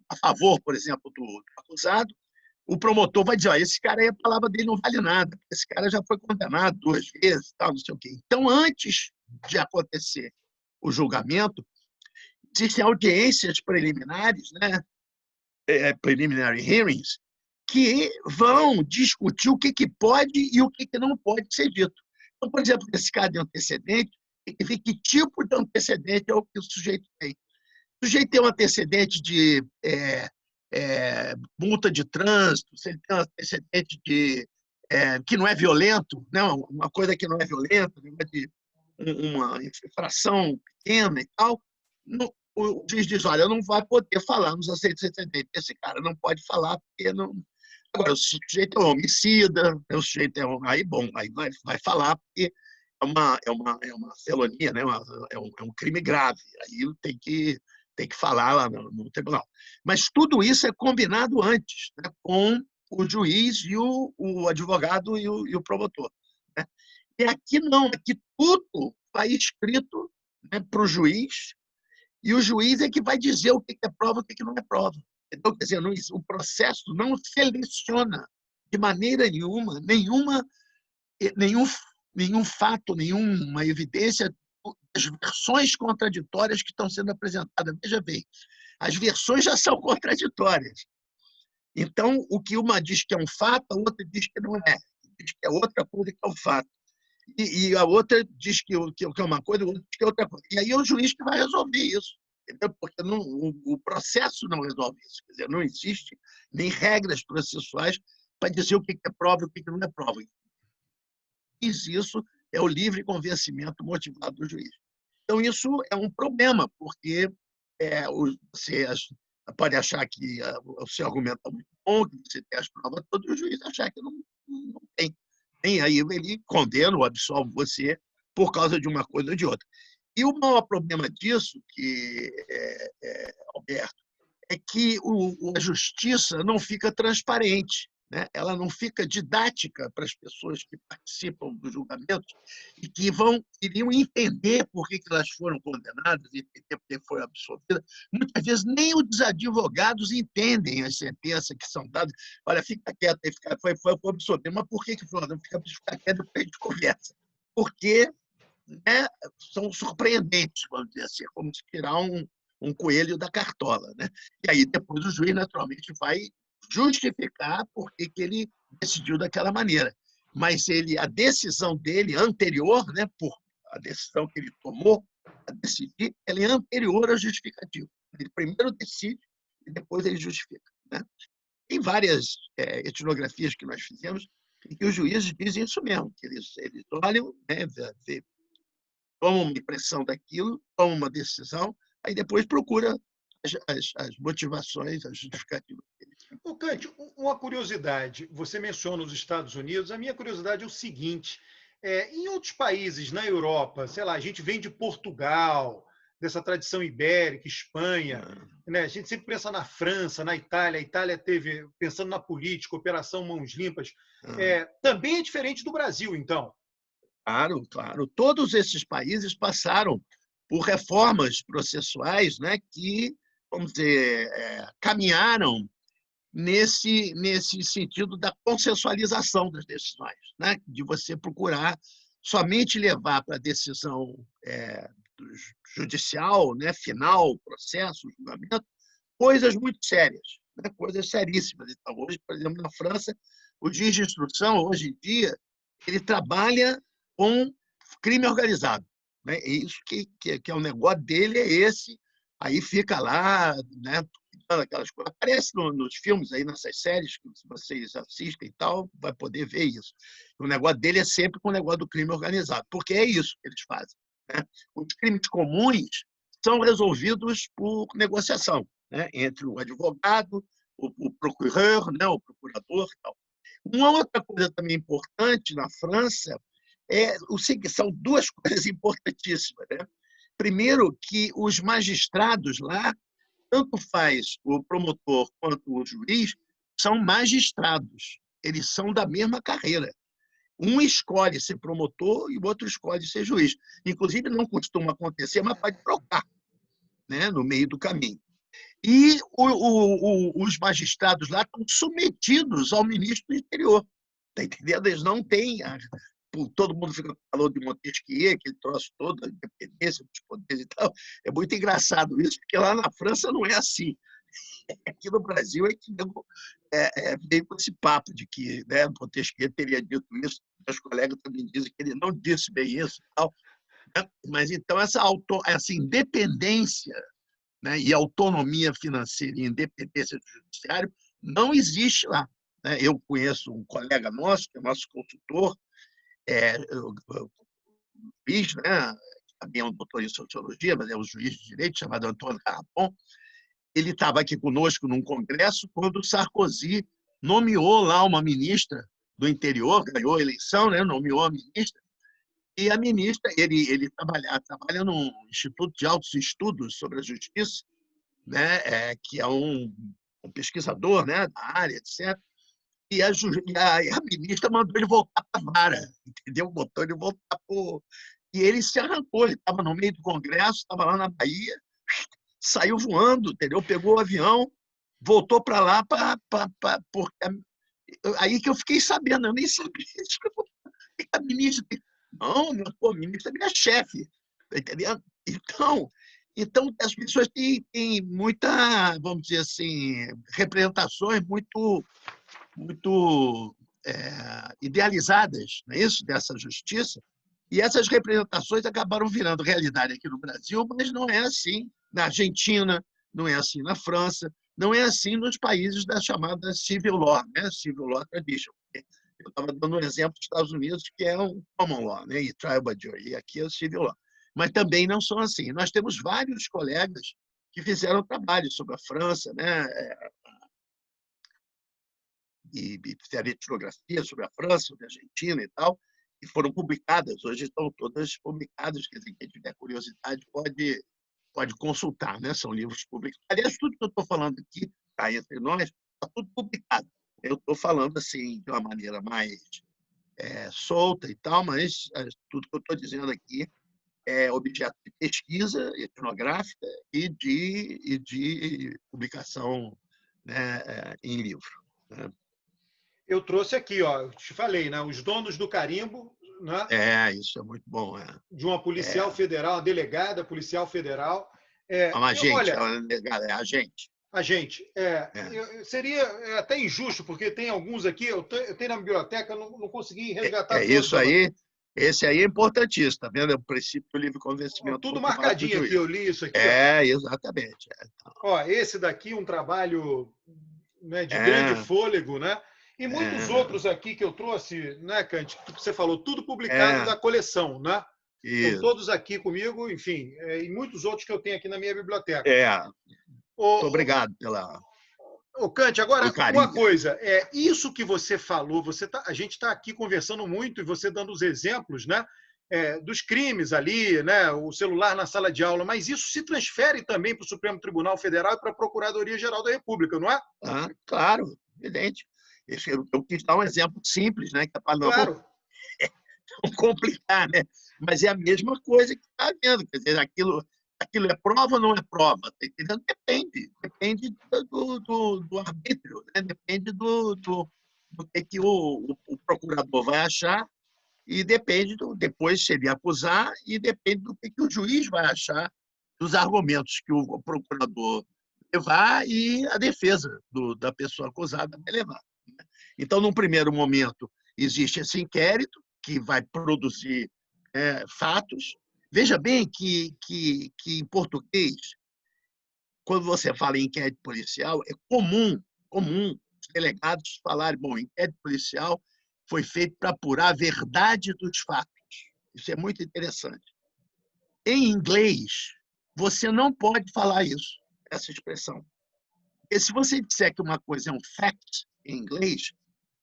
a favor, por exemplo, do acusado, o promotor vai dizer, ó, esse cara aí, a palavra dele não vale nada, esse cara já foi condenado 2 vezes, tal, não sei o quê. Então, antes de acontecer o julgamento, existem audiências preliminares, né? Preliminary hearings, que vão discutir o que pode e o que não pode ser dito. Então, por exemplo, nesse caso de antecedente, tem que ver que tipo de antecedente é o que o sujeito tem. O sujeito tem um antecedente de multa de trânsito, se ele tem um antecedente que não é violento, não, uma coisa que não é violenta, de uma infração pequena e tal, o juiz diz, olha, não vai poder falar nos antecedentes. Esse cara não pode falar porque não... Agora, o sujeito é um homicida, o sujeito é um... Aí, bom, aí vai falar porque é uma felonia, né? É um crime grave. Aí tem que falar lá no tribunal. Mas tudo isso é combinado antes, né? Com o juiz e o advogado e o promotor. Né? E aqui não, aqui tudo vai escrito, né, para o juiz, e o juiz é que vai dizer o que é prova e o que não é prova. Então, quer dizer, o processo não seleciona de maneira nenhum fato, nenhuma evidência das versões contraditórias que estão sendo apresentadas. Veja bem, as versões já são contraditórias. Então, o que uma diz que é um fato, a outra diz que não é. Diz que é outra coisa que é um fato. E a outra diz que é uma coisa, a outra diz que é outra coisa. E aí é o juiz que vai resolver isso. Entendeu? Porque o processo não resolve isso. Quer dizer, não existe nem regras processuais para dizer o que é prova e o que não é prova. Isso é o livre convencimento motivado do juiz. Então, isso é um problema, porque você pode achar que o seu argumento é muito bom, que você tem as provas todas, e o juiz achar que não tem. E aí ele condena ou absolve você por causa de uma coisa ou de outra. E o maior problema disso, Alberto, é que a justiça não fica transparente. né? Ela não fica didática para as pessoas que participam dos julgamentos e que iriam entender por que elas foram condenadas, entender por que foram absolvidas. Muitas vezes nem os advogados entendem as sentenças que são dadas. Olha, fica quieto, foi absolvido. Mas por que foi? Não fica quieto, depois a gente conversa. Porque, né, são surpreendentes, vamos dizer assim, como se tirar um coelho da cartola, né? E aí depois o juiz, naturalmente, vai justificar por que ele decidiu daquela maneira. Mas a decisão dele anterior, né, por a decisão que ele tomou a decidir, ela é anterior à justificativa. Ele primeiro decide e depois ele justifica, né? Tem várias etnografias que nós fizemos em que os juízes dizem isso mesmo, que eles olham, né, tomam uma impressão daquilo, tomam uma decisão, aí depois procura as motivações, as justificativas. Ô, Cante, uma curiosidade. Você menciona os Estados Unidos. A minha curiosidade é o seguinte: em outros países, na Europa, sei lá, a gente vem de Portugal, dessa tradição ibérica, Espanha, né? A gente sempre pensa na França, na Itália. A Itália teve, pensando na política, Operação Mãos Limpas. Também é diferente do Brasil, então. Claro, claro. Todos esses países passaram por reformas processuais, né, que, vamos dizer, caminharam nesse sentido da consensualização das decisões, né, de você procurar somente levar para a decisão judicial, né, final, processo, julgamento, coisas muito sérias, né, coisas seríssimas. Então, hoje, por exemplo, na França, o juiz de instrução, hoje em dia, ele trabalha com crime organizado, né? Isso que é o negócio dele, é esse. Aí fica lá, né, aquelas coisas. Aparece nos filmes, aí nessas séries que vocês assistem e tal, vai poder ver isso. O negócio dele é sempre com o negócio do crime organizado, porque é isso que eles fazem, né? Os crimes comuns são resolvidos por negociação, né, entre o advogado, o procureur, né, o procurador e tal. Uma outra coisa também importante na França são duas coisas importantíssimas, né? Primeiro, que os magistrados lá, tanto faz o promotor quanto o juiz, são magistrados. Eles são da mesma carreira. Um escolhe ser promotor e o outro escolhe ser juiz. Inclusive, não costuma acontecer, mas pode trocar, né, no meio do caminho. E os magistrados lá estão submetidos ao ministro do interior. Está entendendo? Eles não têm. Todo mundo falando de Montesquieu, aquele troço todo, a independência dos poderes e tal. É muito engraçado isso, porque lá na França não é assim. Aqui no Brasil é que veio com esse papo de que, né, Montesquieu teria dito isso. Meus colegas também dizem que ele não disse bem isso e tal. Né? Mas então essa independência, né, e autonomia financeira e independência do judiciário não existe lá, né? Eu conheço um colega nosso, que é nosso consultor, juiz, né, também é um doutor em sociologia, mas é um juiz de direito, chamado Antônio Carapon. Ele estava aqui conosco num congresso quando o Sarkozy nomeou lá uma ministra do interior, ganhou a eleição, né, nomeou a ministra, e a ministra, ele trabalha no Instituto de Altos Estudos sobre a Justiça, né, que é um pesquisador, né, da área, etc. E a ministra mandou ele voltar para a vara, entendeu? Botou ele voltar para. E ele se arrancou, ele estava no meio do Congresso, estava lá na Bahia, saiu voando, entendeu? Pegou o avião, voltou para lá, porque aí que eu fiquei sabendo, eu nem sabia que a ministra. Não, a ministra é minha chefe, tá entendendo? Então, as pessoas têm muita, vamos dizer assim, representações muito idealizadas, não é isso? Dessa justiça. E essas representações acabaram virando realidade aqui no Brasil, mas não é assim na Argentina, não é assim na França, não é assim nos países da chamada civil law, né? Civil law tradition. Eu estava dando um exemplo dos Estados Unidos, que é o common law, né? E tribal jury, e aqui é o civil law. Mas também não são assim. Nós temos vários colegas que fizeram trabalho sobre a França, né? E fizeram etnografia sobre a França, sobre a Argentina e tal, e foram publicadas. Hoje estão todas publicadas. Quer dizer, quem tiver curiosidade pode consultar, né? São livros publicados. Aliás, tudo que eu estou falando aqui, cá entre nós, está tudo publicado. eu estou falando assim de uma maneira mais solta e tal, mas tudo que eu estou dizendo aqui é objeto de pesquisa etnográfica e de publicação, né, em livro. Né? Eu trouxe aqui, ó, eu te falei, né, os donos do carimbo, né, Isso é muito bom. de uma É, policial federal, uma delegada policial federal. é uma gente, Olha, é a gente. a gente, É, seria até injusto, porque tem alguns aqui, eu tenho na biblioteca, não consegui resgatar todos isso agora. aí, esse aí é importantíssimo, tá vendo? É o princípio do livre convencimento Tudo por parte do marcadinho aqui, juiz. eu li isso aqui. Ó. Exatamente. Então, Ó, esse daqui, um trabalho, né, de grande é, fôlego, né? E muitos é, outros aqui que eu trouxe, né, Cante, que você falou, tudo publicado é, da coleção, né? Estão isso. todos aqui comigo, enfim, e muitos outros que eu tenho aqui na minha biblioteca. Muito Ô, obrigado Cante, agora, pelo uma carinho. coisa, isso que você falou, a gente está aqui conversando muito e você dando os exemplos, né? Dos crimes ali, né, o celular na sala de aula, mas isso se transfere também para o Supremo Tribunal Federal e para a Procuradoria-Geral da República, não é? Claro, evidente. Eu quis dar um exemplo simples, né, que é para não Claro, complicar, né? Mas é a mesma coisa que está vendo. Quer dizer, aquilo é prova ou não é prova? Tá entendendo? Depende do arbítrio, né? Depende do que o procurador vai achar e depende depois se ele acusar e depende do que o juiz vai achar dos argumentos que o procurador levar e a defesa da pessoa acusada vai levar. Né? Então, num primeiro momento, existe esse inquérito que vai produzir fatos. Veja bem que em português, quando você fala em inquérito policial, é comum os delegados falarem, bom, inquérito policial foi feito para apurar a verdade dos fatos. Isso é muito interessante. Em inglês, você não pode falar isso, essa expressão. Porque se você disser que uma coisa é um fact em inglês,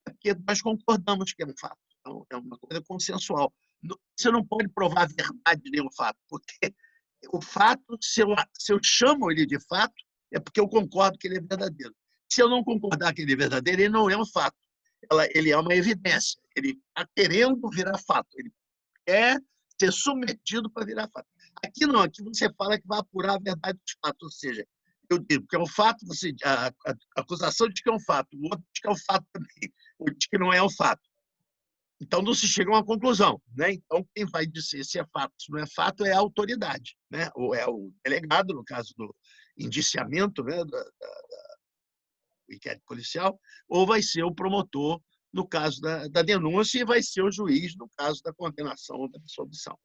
é porque nós concordamos que é um fato. Então, é uma coisa consensual. Você não pode provar a verdade de um fato, porque o fato, se eu chamo ele de fato, é porque eu concordo que ele é verdadeiro. Se eu não concordar que ele é verdadeiro, ele não é um fato. Ele é uma evidência. Ele está querendo virar fato. Ele quer ser submetido para virar fato. Aqui não, aqui você fala que vai apurar a verdade dos fatos, ou seja, eu digo que é um fato, a acusação diz que é um fato, o outro diz que é um fato também, ou diz que não é um fato. Então, não se chega a uma conclusão. Né? Então, quem vai dizer se é fato ou não é fato é a autoridade, né? Ou é o delegado, no caso do indiciamento, né? Do inquérito policial, ou vai ser o promotor, no caso da denúncia, e vai ser o juiz, no caso da condenação ou da absolvição.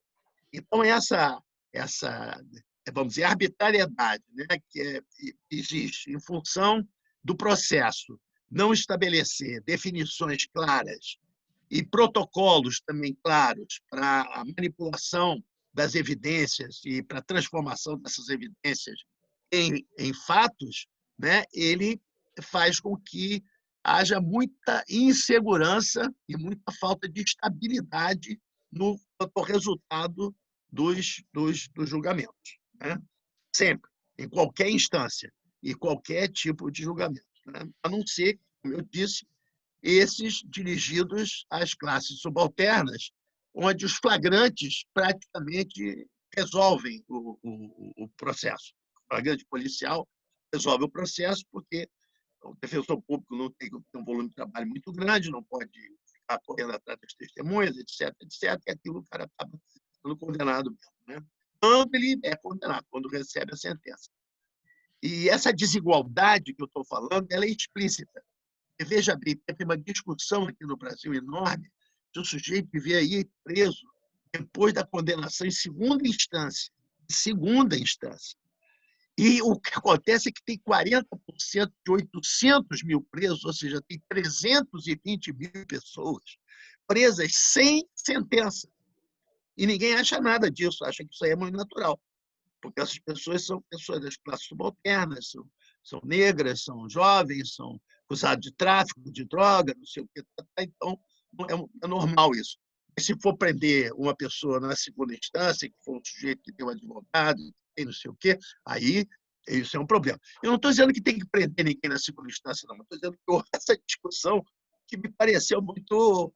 Então, vamos dizer, arbitrariedade, né? Que existe em função do processo não estabelecer definições claras e protocolos também claros para a manipulação das evidências e para a transformação dessas evidências em fatos, né, ele faz com que haja muita insegurança e muita falta de estabilidade no quanto ao resultado dos julgamentos. Né? Sempre, em qualquer instância e qualquer tipo de julgamento. Né? A não ser, como eu disse, esses dirigidos às classes subalternas, onde os flagrantes praticamente resolvem o processo. O flagrante policial resolve o processo porque o defensor público não tem um volume de trabalho muito grande, não pode ficar correndo atrás das testemunhas, etc., etc., e aquilo o cara acaba sendo condenado mesmo. Né? Quando ele é condenado, quando recebe a sentença. E essa desigualdade que eu estou falando, ela é explícita. E veja bem, teve uma discussão aqui no Brasil enorme de um sujeito que veio aí preso depois da condenação em segunda instância. Segunda instância. E o que acontece é que tem 40% de 800 mil presos, ou seja, tem 320 mil pessoas presas sem sentença. E ninguém acha nada disso, acha que isso aí é muito natural. Porque essas pessoas são pessoas das classes subalternas, são negras, são jovens, são acusados de tráfico de droga, não sei o que. Então, é normal isso. Mas se for prender uma pessoa na segunda instância, que for um sujeito que tem um advogado, tem não sei o quê, aí Isso é um problema. Eu não estou dizendo que tem que prender ninguém na segunda instância, não. Estou dizendo que houve essa discussão que me pareceu muito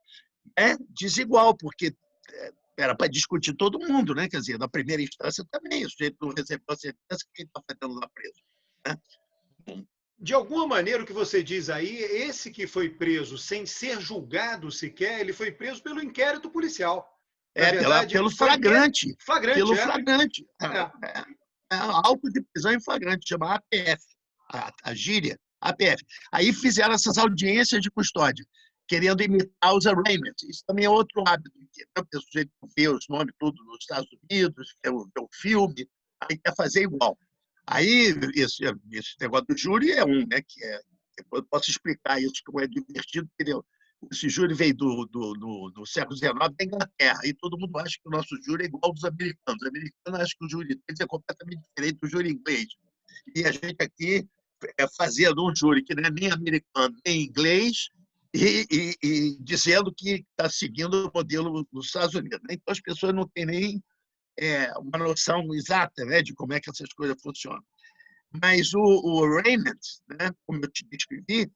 desigual, porque era para discutir todo mundo, né? Quer dizer, na primeira instância também, o sujeito não recebeu a sentença, quem está fazendo lá preso? Né? De alguma maneira, o que você diz aí, esse que foi preso sem ser julgado sequer, ele foi preso pelo inquérito policial. Na verdade, Pelo foi flagrante. flagrante, Pelo flagrante. é. Auto de prisão em flagrante, chama APF, a gíria, APF. Aí fizeram essas audiências de custódia, querendo imitar os arraignments. Isso também é outro hábito, que o sujeito vê os nomes tudo nos Estados Unidos, vê o filme, aí quer fazer igual. Aí, esse negócio do júri é né, que eu posso explicar isso, como é divertido, entendeu? Esse júri veio do século XIX da Inglaterra, e todo mundo acha que o nosso júri é igual ao dos americanos. Os americanos acham que o júri deles é completamente diferente do júri inglês. E a gente aqui fazendo um júri que não é nem americano nem inglês, e dizendo que está seguindo o modelo dos Estados Unidos. Então, as pessoas não têm nem uma noção exata, né, de como é que essas coisas funcionam. Mas o arraignment, né, como eu te descrevi,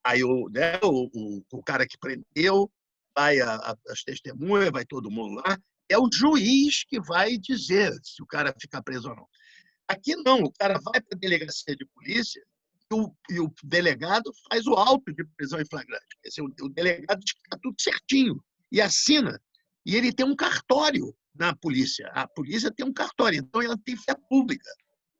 aí o cara que prendeu, vai as testemunhas, vai todo mundo lá, é o juiz que vai dizer se o cara fica preso ou não. Aqui não, o cara vai para a delegacia de polícia e o delegado faz o auto de prisão em flagrante. Quer dizer, o delegado diz que está tudo certinho e assina. E ele tem um cartório na polícia. A polícia tem um cartório, então ela tem fé pública.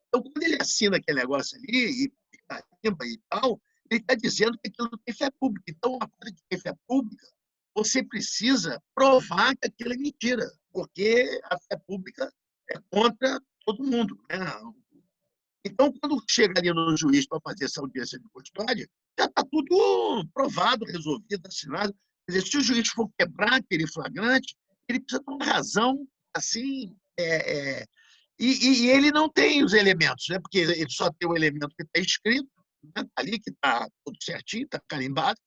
Então, quando ele assina aquele negócio ali, e tal, ele está dizendo que aquilo tem fé pública. Então, uma coisa que tem fé pública, você precisa provar que aquilo é mentira, porque a fé pública é contra todo mundo. Né? Então, quando chega ali no juiz para fazer essa audiência de custódia, já está tudo provado, resolvido, assinado. Quer dizer, se o juiz for quebrar aquele flagrante, ele precisa ter uma razão assim. E ele não tem os elementos, né? Porque ele só tem o elemento que está escrito, né? Ali que está tudo certinho, está carimbado,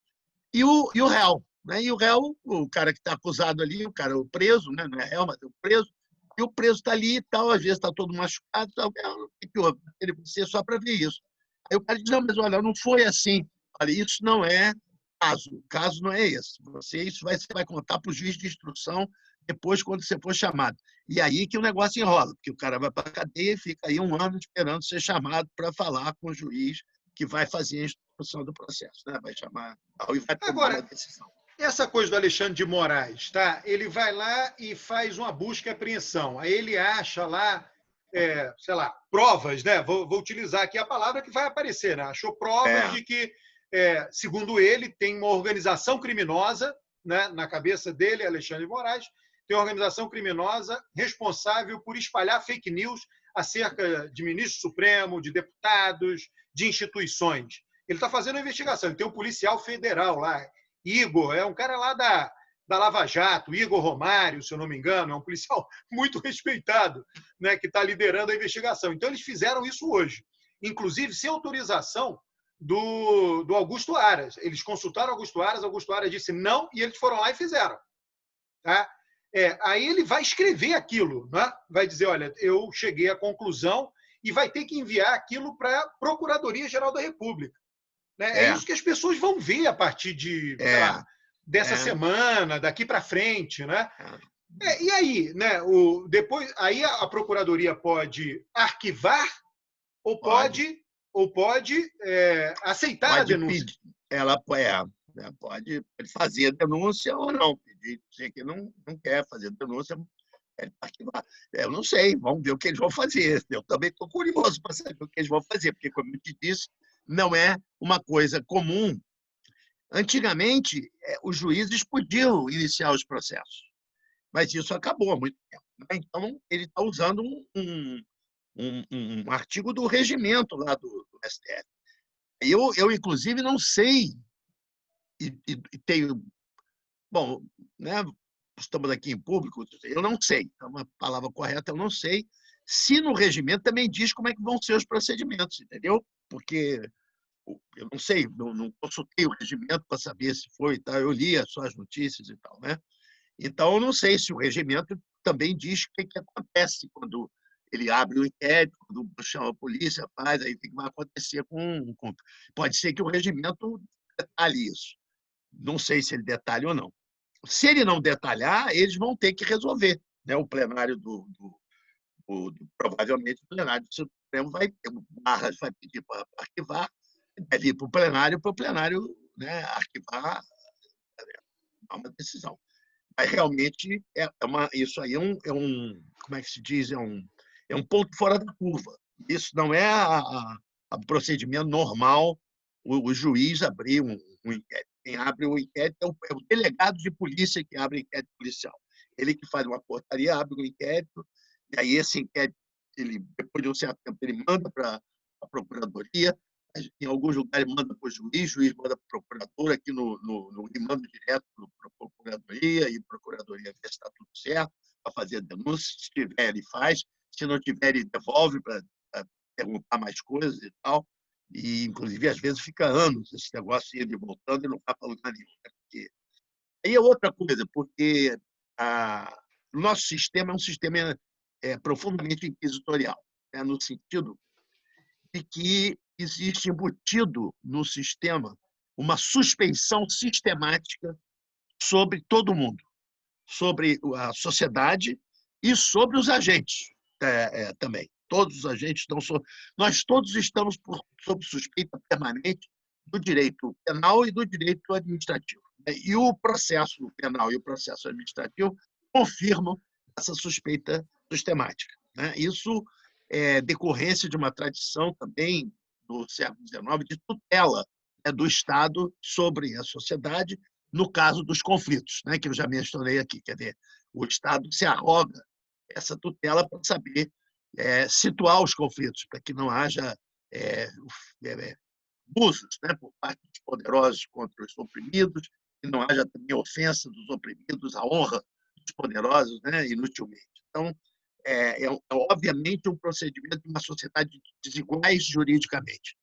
e o réu. Né? E o réu, o cara que está acusado ali, o preso, né? Não é réu, mas é o preso, e o preso está ali e tal, às vezes está todo machucado, tal, ele precisa só para ver isso. Aí o cara diz, não, mas olha, não foi assim. Olha, isso não é caso, o caso não é esse. Você vai contar para o juiz de instrução depois, quando você for chamado. E aí que o negócio enrola, porque o cara vai para a cadeia e fica aí 1 ano esperando ser chamado para falar com o juiz que vai fazer a instrução do processo, né? Vai chamar e vai tomar uma Agora, decisão. essa coisa do Alexandre de Moraes, tá? Ele vai lá e faz uma busca e apreensão. Aí ele acha lá, sei lá, provas, né? Vou utilizar aqui a palavra que vai aparecer, né? Achou provas de que, segundo ele, tem uma organização criminosa, né? Na cabeça dele, Alexandre de Moraes, tem uma organização criminosa responsável por espalhar fake news acerca de ministro supremo, de deputados, de instituições. Ele está fazendo uma investigação. Tem um policial federal lá, Igor, é um cara lá da Lava Jato, Igor Romário, se eu não me engano, é um policial muito respeitado, né, que está liderando a investigação. Então, eles fizeram isso hoje, inclusive sem autorização do Augusto Aras. Eles consultaram Augusto Aras disse não, e eles foram lá e fizeram. Tá? Aí ele vai escrever aquilo, né? Vai dizer, olha, eu cheguei à conclusão, e vai ter que enviar aquilo para a Procuradoria-Geral da República. Né? É isso que as pessoas vão ver a partir de, sei lá, dessa semana, daqui para frente. Né? E aí, né, depois, aí a Procuradoria pode arquivar ou pode aceitar a denúncia. Pedir, ela pode fazer a denúncia ou não, pedir, dizer que não quer fazer denúncia, arquivar. Eu não sei, vamos ver o que eles vão fazer. Eu também estou curioso para saber o que eles vão fazer, porque, como eu te disse, não é uma coisa comum. Antigamente, os juízes podiam iniciar os processos, mas isso acabou há muito tempo. Né? Então, ele está usando um artigo do regimento lá do STF. Eu, inclusive, não sei, e tenho... Bom, né, estamos aqui em público, eu não sei, é uma palavra correta, eu não sei se no regimento também diz como é que vão ser os procedimentos, entendeu? Porque eu não sei, não consultei o regimento para saber se foi e tal, eu li só as notícias e tal, né? Então, eu não sei se o regimento também diz o que acontece quando ele abre o inquérito, quando chama a polícia, faz, aí o que vai acontecer com... Pode ser que o regimento detalhe isso. Não sei se ele detalha ou não. Se ele não detalhar, eles vão ter que resolver. Né? O plenário provavelmente o plenário do Supremo vai ter barras, vai pedir para arquivar, deve ir para o plenário, né, arquivar, tomar uma decisão. Mas realmente isso aí como é que se diz, é um ponto fora da curva. Isso não é o procedimento normal, o juiz abrir um inquérito. Quem abre o inquérito é o delegado de polícia que abre o inquérito policial. Ele que faz uma portaria, abre o inquérito, e aí esse inquérito, depois de um certo tempo, ele manda para a procuradoria, em alguns lugares manda para o juiz manda para o procurador, aqui no manda direto para a procuradoria, e a procuradoria vê se está tudo certo, para fazer a denúncia, se tiver, ele faz, se não tiver, ele devolve para perguntar mais coisas e tal, e inclusive às vezes fica anos esse negócio indo e voltando e não vai para lugar nenhum. Né? Porque... Aí é outra coisa, porque o nosso sistema é um sistema profundamente inquisitorial, né? No sentido de que existe embutido no sistema uma suspeição sistemática sobre todo mundo, sobre a sociedade e sobre os agentes também. Todos os agentes estão nós todos estamos sob suspeita permanente do direito penal e do direito administrativo. E o processo penal e o processo administrativo confirmam essa suspeita sistemática. Isso é decorrência de uma tradição também do século XIX de tutela do Estado sobre a sociedade, no caso dos conflitos, que eu já mencionei aqui. Quer dizer, o Estado se arroga essa tutela para saber situar os conflitos, para que não haja abusos por parte dos poderosos contra os oprimidos, que não haja também ofensa dos oprimidos à honra dos poderosos, inutilmente. Então, obviamente um procedimento de uma sociedade desiguais juridicamente,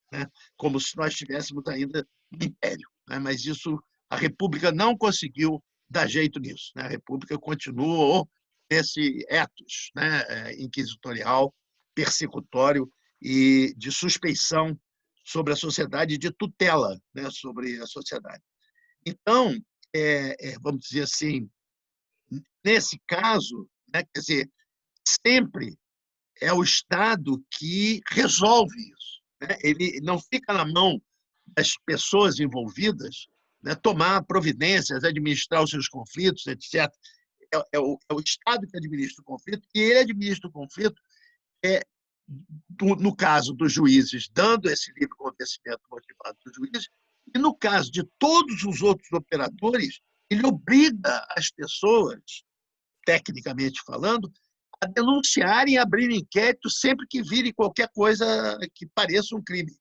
como se nós estivéssemos ainda no Império. Mas isso, a República não conseguiu dar jeito nisso. A República continuou esse ethos inquisitorial, persecutório e de suspeição sobre a sociedade, de tutela sobre a sociedade. Então, vamos dizer assim, nesse caso, quer dizer, sempre é o Estado que resolve isso. Ele não fica na mão das pessoas envolvidas tomar providências, administrar os seus conflitos, etc. É o Estado que administra o conflito, e ele administra o conflito, no caso dos juízes, dando esse livre acontecimento motivado dos juízes, e no caso de todos os outros operadores, ele obriga as pessoas, tecnicamente falando, a denunciarem e abrirem inquérito sempre que virem qualquer coisa que pareça um crime.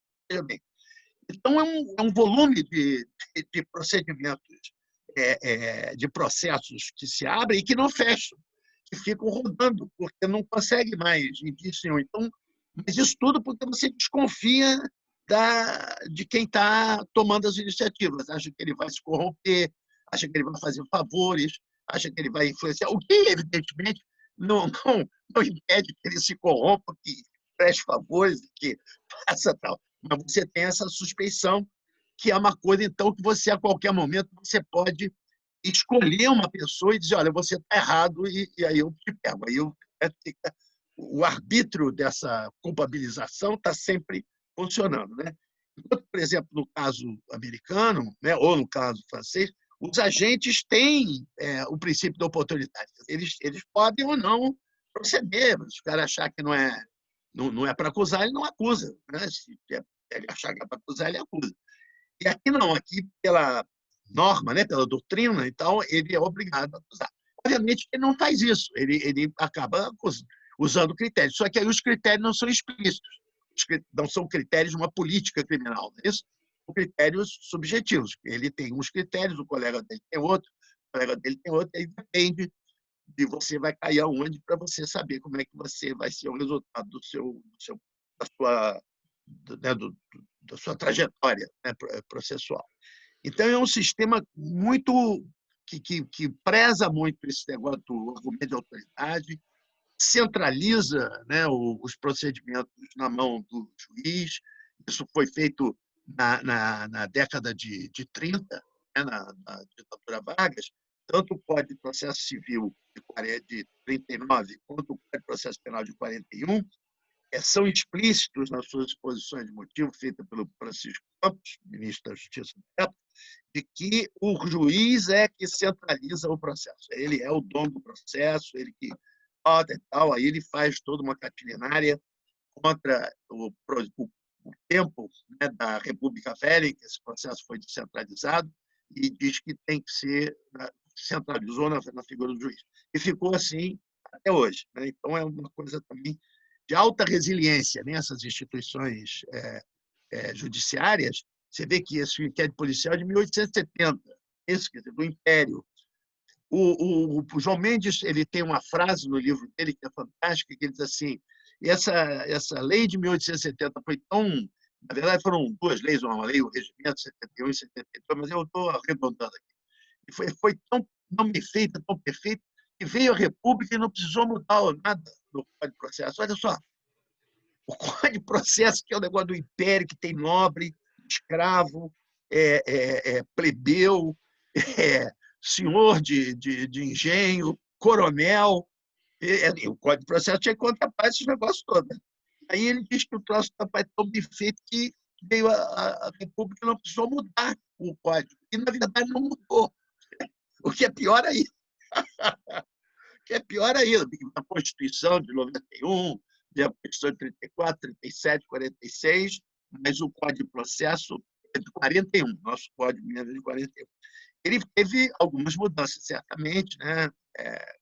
Então, é um volume de procedimentos, de processos que se abrem e que não fecham, que ficam rodando, porque não consegue mais indício nenhum. Então, mas isso tudo porque você desconfia de quem está tomando as iniciativas. Acha que ele vai se corromper, acha que ele vai fazer favores, acha que ele vai influenciar, o que, evidentemente, não impede que ele se corrompa, que preste favores, que faça tal. Mas você tem essa suspeição, que é uma coisa, então, que você, a qualquer momento, você pode escolher uma pessoa e dizer, olha, você está errado, e aí eu te pego. Aí o arbítrio dessa culpabilização está sempre funcionando. Enquanto, por exemplo, no caso americano, ou no caso francês, os agentes têm o princípio da oportunidade. Eles podem ou não proceder. Se o cara achar que não é para acusar, ele não acusa. Se ele achar que é para acusar, ele acusa. E aqui não, aqui pela norma, pela doutrina, então ele é obrigado a acusar. Obviamente que ele não faz isso, ele acaba usando critérios. Só que aí os critérios não são explícitos, não são critérios de uma política criminal, não é isso? São critérios subjetivos. Ele tem uns critérios, o colega dele tem outro, o colega dele tem outro, aí depende de você vai cair aonde para você saber como é que você vai ser o resultado da sua trajetória processual. Então, é um sistema muito que preza muito esse negócio do argumento de autoridade, centraliza, né, os procedimentos na mão do juiz. Isso foi feito na década de 30, né, na ditadura Vargas. Tanto o Código de Processo Civil de 39 quanto o Código de Processo Penal de 41 são explícitos nas suas exposições de motivo, feita pelo Francisco Campos, ministro da Justiça do tempo, de que o juiz é que centraliza o processo. Ele é o dono do processo, ele que roda e tal, aí ele faz toda uma catilinaria contra o tempo, né, da República Velha, em que esse processo foi descentralizado, e diz que tem que ser, centralizou na figura do juiz. E ficou assim até hoje, né? Então, é uma coisa também de alta resiliência nessas instituições judiciárias. Você vê que esse inquérito policial é de 1870, esse, quer dizer, do Império. O João Mendes, ele tem uma frase no livro dele que é fantástica, que ele diz assim: essa lei de 1870 foi tão... Na verdade, foram duas leis, uma lei, o Regimento 71 e 72, mas eu estou arredondando aqui. E foi tão bem feita, tão perfeita, que veio a República e não precisou mudar nada no Código de Processo. Olha só, o Código de Processo, que é o negócio do Império, que tem nobre, escravo, plebeu, senhor de engenho, coronel. O Código de Processo tinha que contemplar esses negócios todos. Aí ele diz que o troço é tão bem feito que veio a República e não precisou mudar o Código. E, na verdade, não mudou. O que é pior ainda. Que é pior ainda, a Constituição de 91, a Constituição de 34, 37, 46, mas o Código de Processo é de 41, nosso Código mesmo é de 41. Ele teve algumas mudanças, certamente, né?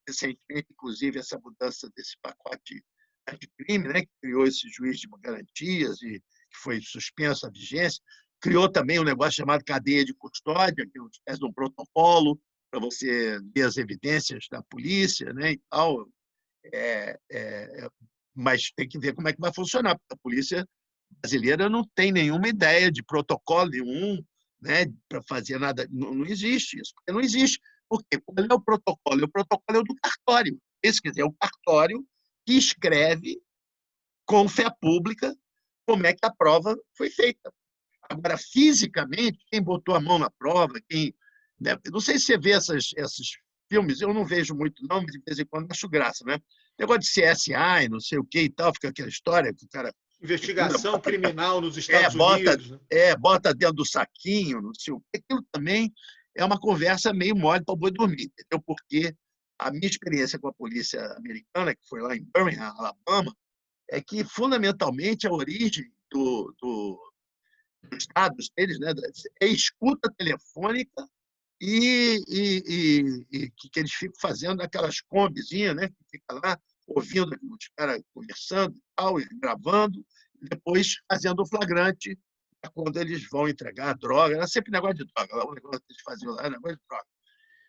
Recentemente, inclusive, essa mudança desse pacote anticrime, né? Que criou esse juiz de garantias e que foi suspensa a vigência, criou também um negócio chamado cadeia de custódia, que é uma espécie de um protocolo para você ver as evidências da polícia, né, e tal. Mas tem que ver como é que vai funcionar, porque a polícia brasileira não tem nenhuma ideia de protocolo nenhum, né, para fazer nada. Não existe isso, porque não existe. Porque qual é o protocolo? O protocolo é o do cartório. Esse, quer dizer, é o cartório que escreve com fé pública como é que a prova foi feita. Agora, fisicamente, quem botou a mão na prova, né? Não sei se você vê esses filmes, eu não vejo muito, não, mas de vez em quando acho graça, né? Negócio de CSI, não sei o que e tal, fica aquela história que o cara. Investigação criminal nos Estados Unidos. Bota dentro do saquinho, não sei o que. Aquilo também é uma conversa meio mole para o boi dormir, entendeu? Porque a minha experiência com a polícia americana, que foi lá em Birmingham, Alabama, é que, fundamentalmente, a origem dos dados deles, né, é escuta telefônica e que eles ficam fazendo aquelas combizinhas, né, que fica lá ouvindo os caras conversando e tal, e gravando, e depois fazendo o flagrante quando eles vão entregar droga. Era sempre negócio de droga, o negócio que eles faziam lá era negócio de droga.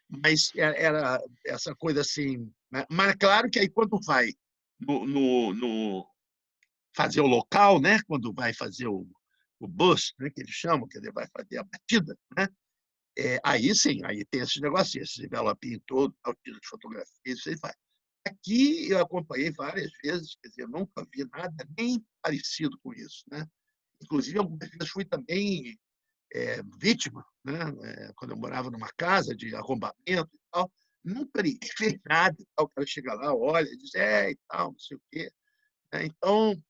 Mas era essa coisa assim, né? Mas claro que aí quando vai no fazer o local, né, quando vai fazer o bust, né, que eles chamam, que ele vai fazer a batida, né? Aí sim, aí tem esses negocinhos, esse envelopinho todo, tira de fotografia, isso aí vai. Aqui eu acompanhei várias vezes, quer dizer, eu nunca vi nada nem parecido com isso, né? Inclusive, algumas vezes fui também vítima, né? Quando eu morava numa casa de arrombamento e tal, nunca ninguém fez nada e tal. O cara chega lá, olha, diz, e tal, não sei o quê. Então,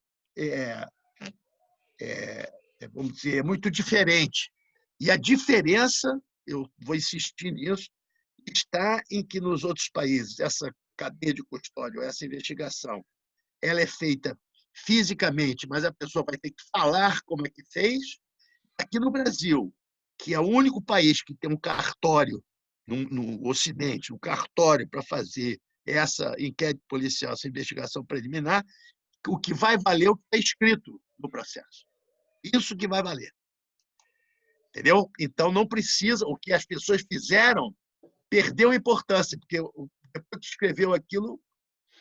vamos dizer, é muito diferente. E a diferença, eu vou insistir nisso, está em que nos outros países essa cadeia de custódia, essa investigação, ela é feita fisicamente, mas a pessoa vai ter que falar como é que fez. Aqui no Brasil, que é o único país que tem um cartório no Ocidente, um cartório para fazer essa inquérito policial, essa investigação preliminar, o que vai valer é o que está escrito no processo. Isso que vai valer. Entendeu? Então, não precisa, o que as pessoas fizeram perdeu importância, porque depois que escreveu aquilo,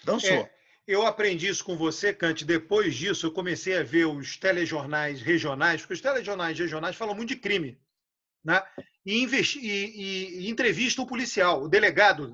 dançou. Eu aprendi isso com você, Cante. Depois disso, eu comecei a ver os telejornais regionais, porque os telejornais regionais falam muito de crime, né? E entrevista o policial, o delegado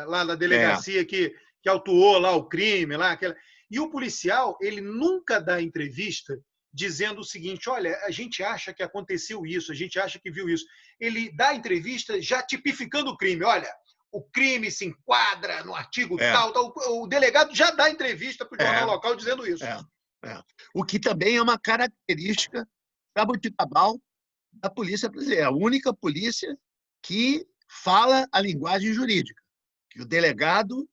lá da delegacia que que autuou lá o crime, lá aquela. E o policial, ele nunca dá entrevista dizendo o seguinte: olha, a gente acha que aconteceu isso, a gente acha que viu isso. Ele dá entrevista já tipificando o crime. Olha, o crime se enquadra no artigo tal, tal. O delegado já dá entrevista para o jornal local dizendo isso. O que também é uma característica jabuticabal da polícia brasileira. É a única polícia que fala a linguagem jurídica. Que o delegado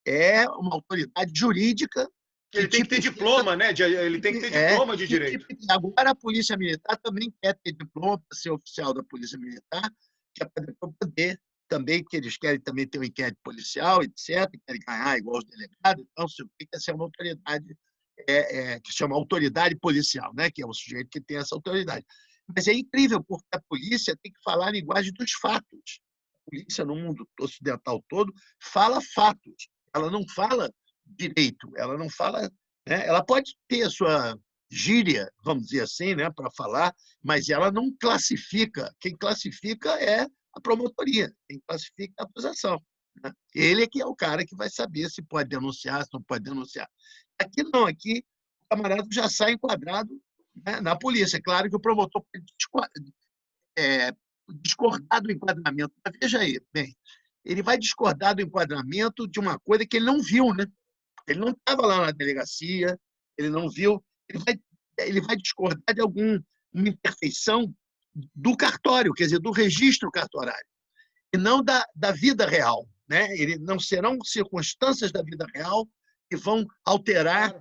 é uma autoridade jurídica. Ele tem que ter diploma, né? Ele tem que ter diploma de direito. Agora a Polícia Militar também quer ter diploma para ser oficial da Polícia Militar, que é para poder também, que eles querem também ter um inquérito policial, etc., querem ganhar igual os delegados, então tem que ser uma autoridade que se chama autoridade policial, né? Que é o sujeito que tem essa autoridade. Mas é incrível, porque a polícia tem que falar a linguagem dos fatos. A polícia, no mundo ocidental todo, fala fatos. Ela não fala direito, ela não fala. Né? Ela pode ter a sua gíria, vamos dizer assim, né, para falar, mas ela não classifica. Quem classifica é a promotoria, quem classifica é a acusação. Né? Ele é que é o cara que vai saber se pode denunciar, se não pode denunciar. Aqui não, aqui o camarada já sai enquadrado, né, na polícia. É claro que o promotor pode discordar do enquadramento. Mas veja aí, bem, ele vai discordar do enquadramento de uma coisa que ele não viu, né? Ele não estava lá na delegacia, ele não viu, ele vai discordar de alguma imperfeição do cartório, quer dizer, do registro cartorário, e não da vida real. Né? Não serão circunstâncias da vida real que vão alterar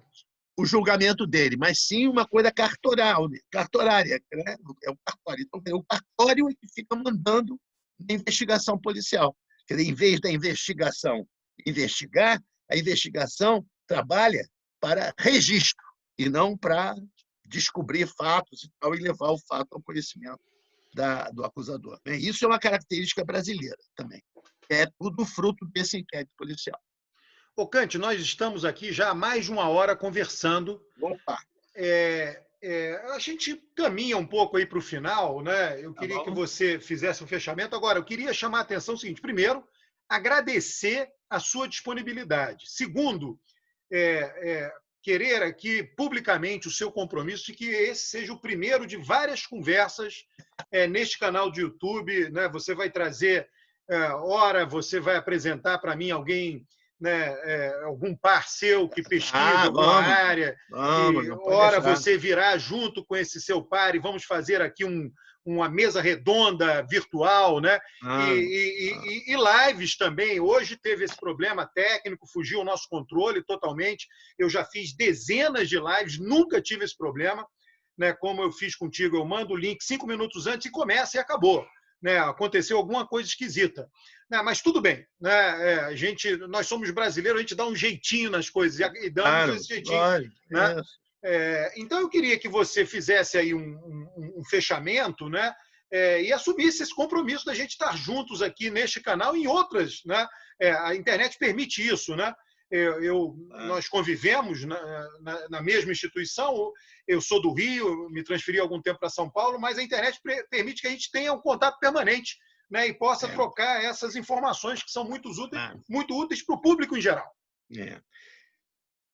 o julgamento dele, mas sim uma coisa cartorária. Né? É o cartório. Então, o cartório é que fica mandando na investigação policial. Quer dizer, em vez da investigação investigar, a investigação trabalha para registro e não para descobrir fatos e tal, e levar o fato ao conhecimento do acusador. Isso é uma característica brasileira também. É tudo fruto desse inquérito policial. Ô, Cante, nós estamos aqui já há mais de uma hora conversando. Opa! A gente caminha um pouco aí para o final, né? Eu queria que você fizesse um fechamento. Agora, eu queria chamar a atenção o seguinte: primeiro, agradecer a sua disponibilidade. Segundo, querer aqui publicamente o seu compromisso de que esse seja o primeiro de várias conversas neste canal de YouTube. Né? Você vai trazer, você vai apresentar para mim alguém, né, algum par seu que pesquisa alguma área, ora você virá junto com esse seu par e vamos fazer aqui uma mesa redonda virtual, né? E lives também. Hoje teve esse problema técnico, fugiu o nosso controle totalmente. Eu já fiz dezenas de lives, nunca tive esse problema, né? Como eu fiz contigo, eu mando o link 5 minutos antes e começa e acabou. Né? Aconteceu alguma coisa esquisita. Mas tudo bem. Né? Nós somos brasileiros, a gente dá um jeitinho nas coisas e damos esse jeitinho. Né? Então, eu queria que você fizesse aí um fechamento, né? E assumisse esse compromisso da gente estar juntos aqui neste canal e em outras. Né? A internet permite isso. Né? Nós convivemos na mesma instituição. Eu sou do Rio, me transferi há algum tempo para São Paulo, mas a internet permite que a gente tenha um contato permanente, né, e possa trocar essas informações que são muito úteis para o público em geral.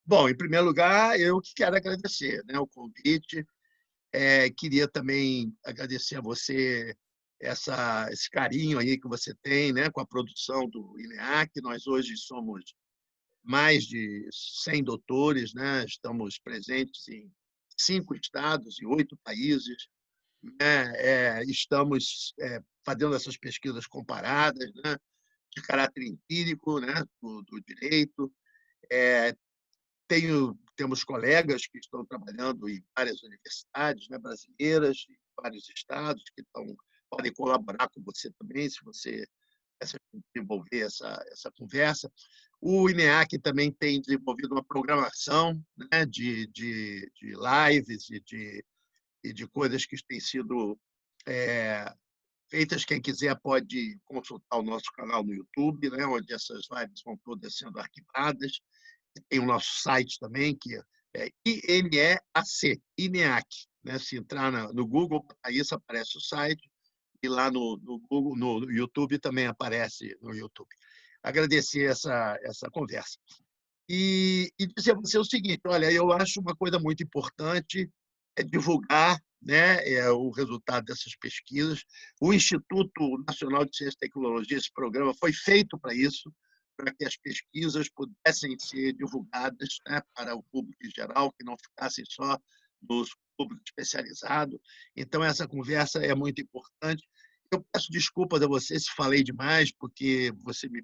Bom, em primeiro lugar, eu que quero agradecer, né, o convite. Queria também agradecer a você esse carinho aí que você tem, né, com a produção do INEAC. Nós hoje somos mais de 100 doutores, né? Estamos presentes em 5 estados e 8 países. Né? Estamos fazendo essas pesquisas comparadas, né? De caráter empírico, né? do direito. Temos colegas que estão trabalhando em várias universidades, né? Brasileiras, em vários estados, que podem colaborar com você também, se você desenvolver essa conversa. O INEAC também tem desenvolvido uma programação, né, de lives e de coisas que têm sido feitas. Quem quiser pode consultar o nosso canal no YouTube, né, onde essas lives vão todas sendo arquivadas. Tem o nosso site também, que é INEAC. Né? Se entrar no Google, aí aparece o site, e lá no Google, no YouTube também aparece no YouTube. agradecer essa conversa. E dizer a você o seguinte: olha, eu acho uma coisa muito importante é divulgar, né, o resultado dessas pesquisas. O Instituto Nacional de Ciência e Tecnologia, esse programa foi feito para isso, para que as pesquisas pudessem ser divulgadas, né, para o público em geral, que não ficassem só nos público especializado. Então, essa conversa é muito importante. Eu peço desculpas a você se falei demais, porque você me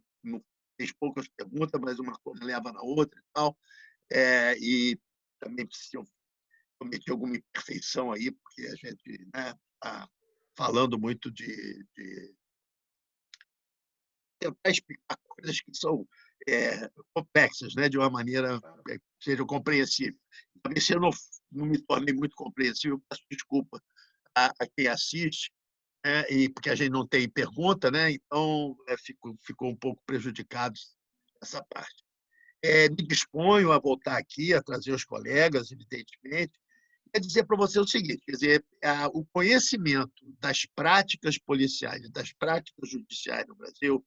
fez poucas perguntas, mas uma coisa leva na outra e tal. E também, se eu cometi alguma imperfeição aí, porque a gente está falando muito de tentar explicar coisas que são complexas, né, de uma maneira que seja compreensível. Também, se eu não me tornei muito compreensível, peço desculpa a quem assiste, e porque a gente não tem pergunta, né, então ficou um pouco prejudicado essa parte. Me disponho a voltar aqui, a trazer os colegas, evidentemente. Quer dizer para você o seguinte: quer dizer, o conhecimento das práticas policiais, das práticas judiciais no Brasil,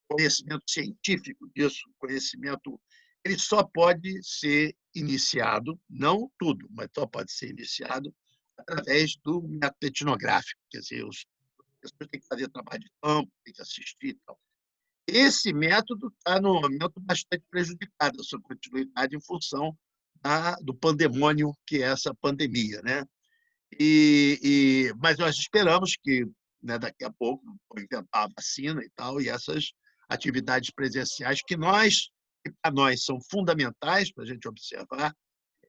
conhecimento científico disso, conhecimento, ele só pode ser iniciado, não tudo, mas só pode ser iniciado através do método etnográfico. Quer dizer, as pessoas têm que fazer trabalho de campo, têm que assistir e tal. Esse método está, no momento, bastante prejudicado, a sua continuidade, em função do pandemônio que é essa pandemia, né? Mas nós esperamos que, né, daqui a pouco vão inventar a vacina e tal, e essas atividades presenciais que para nós são fundamentais para a gente observar,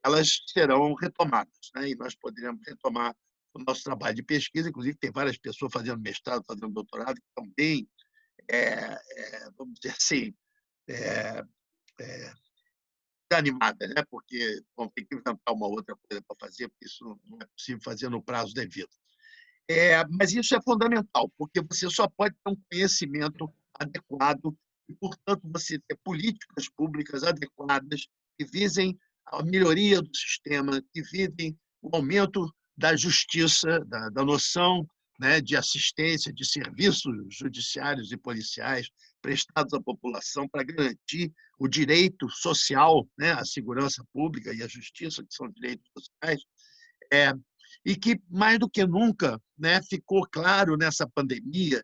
elas serão retomadas, né? E nós poderemos retomar o nosso trabalho de pesquisa. Inclusive, tem várias pessoas fazendo mestrado, fazendo doutorado, que estão bem, vamos dizer assim, é, é, animadas, né? Porque vão ter que inventar uma outra coisa para fazer, porque isso não é possível fazer no prazo devido. Mas isso é fundamental, porque você só pode ter um conhecimento adequado e, portanto, você ter políticas públicas adequadas que visem a melhoria do sistema, que visem o aumento da justiça, da noção, né, de assistência, de serviços judiciários e policiais prestados à população para garantir o direito social, né, a segurança pública e a justiça, que são direitos sociais. E que, mais do que nunca, né, ficou claro nessa pandemia,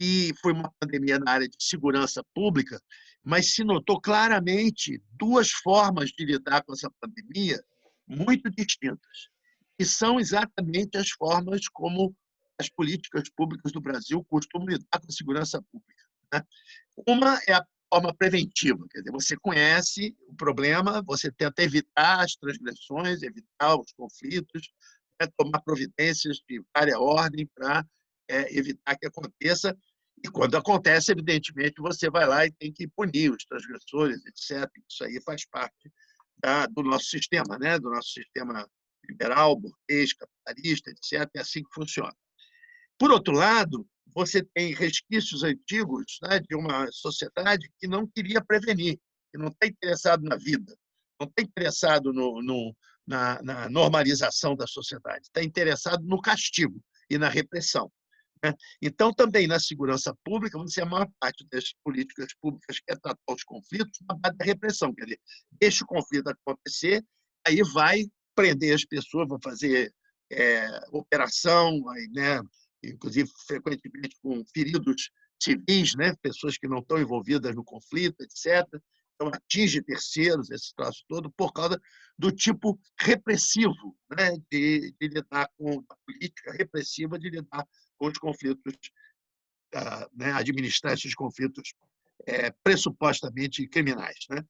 e foi uma pandemia na área de segurança pública, mas se notou claramente duas formas de lidar com essa pandemia muito distintas, que são exatamente as formas como as políticas públicas do Brasil costumam lidar com a segurança pública, né? Uma é a forma preventiva, quer dizer, você conhece o problema, você tenta evitar as transgressões, evitar os conflitos, tomar providências de várias ordens para evitar que aconteça. E, quando acontece, evidentemente, você vai lá e tem que punir os transgressores, etc. Isso aí faz parte do nosso sistema, né? Do nosso sistema liberal, burguês, capitalista, etc. É assim que funciona. Por outro lado, você tem resquícios antigos, né, de uma sociedade que não queria prevenir, que não está interessado na vida, não está interessado na normalização da sociedade, está interessado no castigo e na repressão, né? Então, também na segurança pública, você, a maior parte das políticas públicas quer tratar os conflitos na base da repressão, quer dizer, deixa o conflito acontecer, aí vai prender as pessoas, vai fazer operação, aí, né, inclusive frequentemente com feridos civis, né, pessoas que não estão envolvidas no conflito, etc. Então, atinge terceiros, esse troço todo, por causa do tipo repressivo, né, de lidar com a política repressiva, de lidar com os conflitos, né, administrar esses conflitos pressupostamente criminais, né?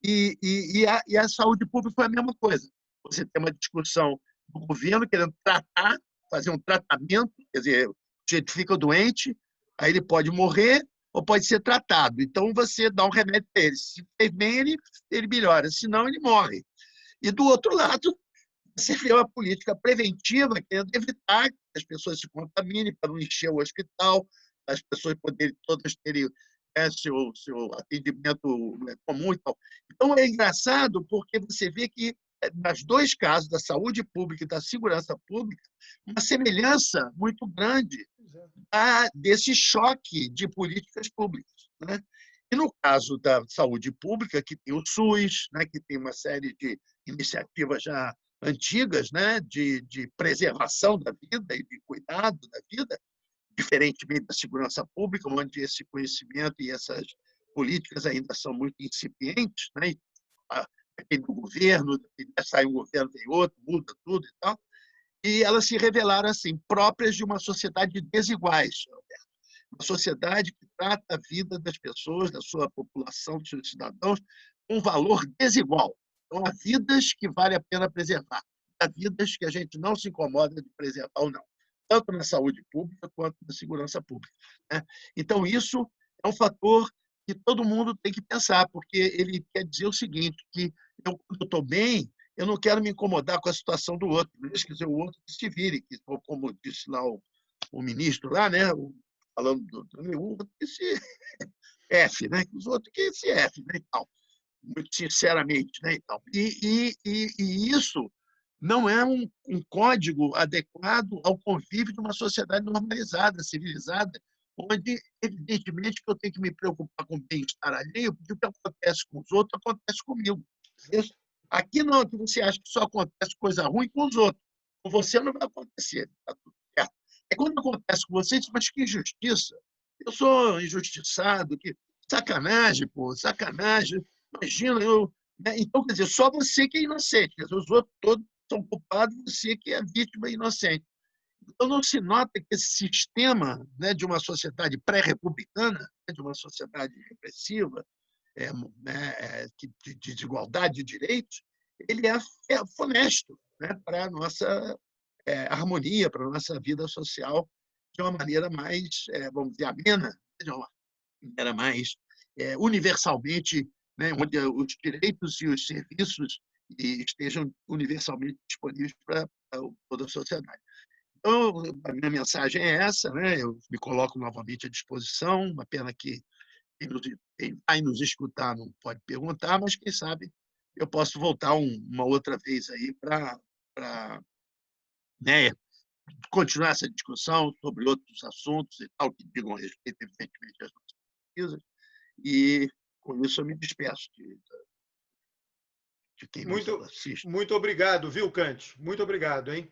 E a saúde pública foi a mesma coisa. Você tem uma discussão do governo querendo tratar, fazer um tratamento, quer dizer, o sujeito fica doente, aí ele pode morrer ou pode ser tratado. Então, você dá um remédio para ele. Se fez bem, ele melhora, se não, ele morre. E, do outro lado, você vê uma política preventiva querendo evitar que as pessoas se contaminem, para não encher o hospital, as pessoas poderem todas terem seu atendimento comum e tal. Então, é engraçado porque você vê que, nos dois casos, da saúde pública e da segurança pública, uma semelhança muito grande desse choque de políticas públicas. né? E no caso da saúde pública, que tem o SUS, né, que tem uma série de iniciativas já antigas, né, de preservação da vida e de cuidado da vida, diferentemente da segurança pública, onde esse conhecimento e essas políticas ainda são muito incipientes, né? Depende do governo, sai um governo, vem outro, muda tudo e tal, e elas se revelaram assim próprias de uma sociedade de desiguais, uma sociedade que trata a vida das pessoas, da sua população, dos seus cidadãos, com um valor desigual. Então, há vidas que vale a pena preservar, há vidas que a gente não se incomoda de preservar ou não, tanto na saúde pública quanto na segurança pública, né? Então, isso é um fator que todo mundo tem que pensar, porque ele quer dizer o seguinte, que eu, quando estou bem, eu não quero me incomodar com a situação do outro, deixa que o outro que se vire, que, como disse lá o ministro, lá, né, falando do outro que se F, né, os outros que se F, né, e tal, muito sinceramente, né, e tal. E isso não é um código adequado ao convívio de uma sociedade normalizada, civilizada, onde, evidentemente, que eu tenho que me preocupar com o bem-estar alheio, porque o que acontece com os outros acontece comigo. Isso. Aqui não, que você acha que só acontece coisa ruim com os outros. Com você não vai acontecer. Tá tudo certo. É quando acontece com você, mas que injustiça. Eu sou injustiçado, que sacanagem, pô, sacanagem. Imagina, eu. Né? Então, quer dizer, só você que é inocente, quer dizer, os outros todos são culpados, você que é vítima inocente. Então, não se nota que esse sistema, né, de uma sociedade pré-republicana, né, de uma sociedade repressiva, de desigualdade de direitos, ele é funesto, né, para a nossa harmonia, para a nossa vida social, de uma maneira mais, vamos dizer, amena, de uma maneira mais universalmente, né, onde os direitos e os serviços estejam universalmente disponíveis para toda a sociedade. Então, a minha mensagem é essa, né? Eu me coloco novamente à disposição, uma pena que quem vai nos escutar não pode perguntar, mas quem sabe eu posso voltar uma outra vez aí para né, continuar essa discussão sobre outros assuntos e tal, que digam respeito, evidentemente, às nossas pesquisas. E, com isso, eu me despeço de quem nos Muito, assiste. muito obrigado, viu, Kant? Muito obrigado, hein?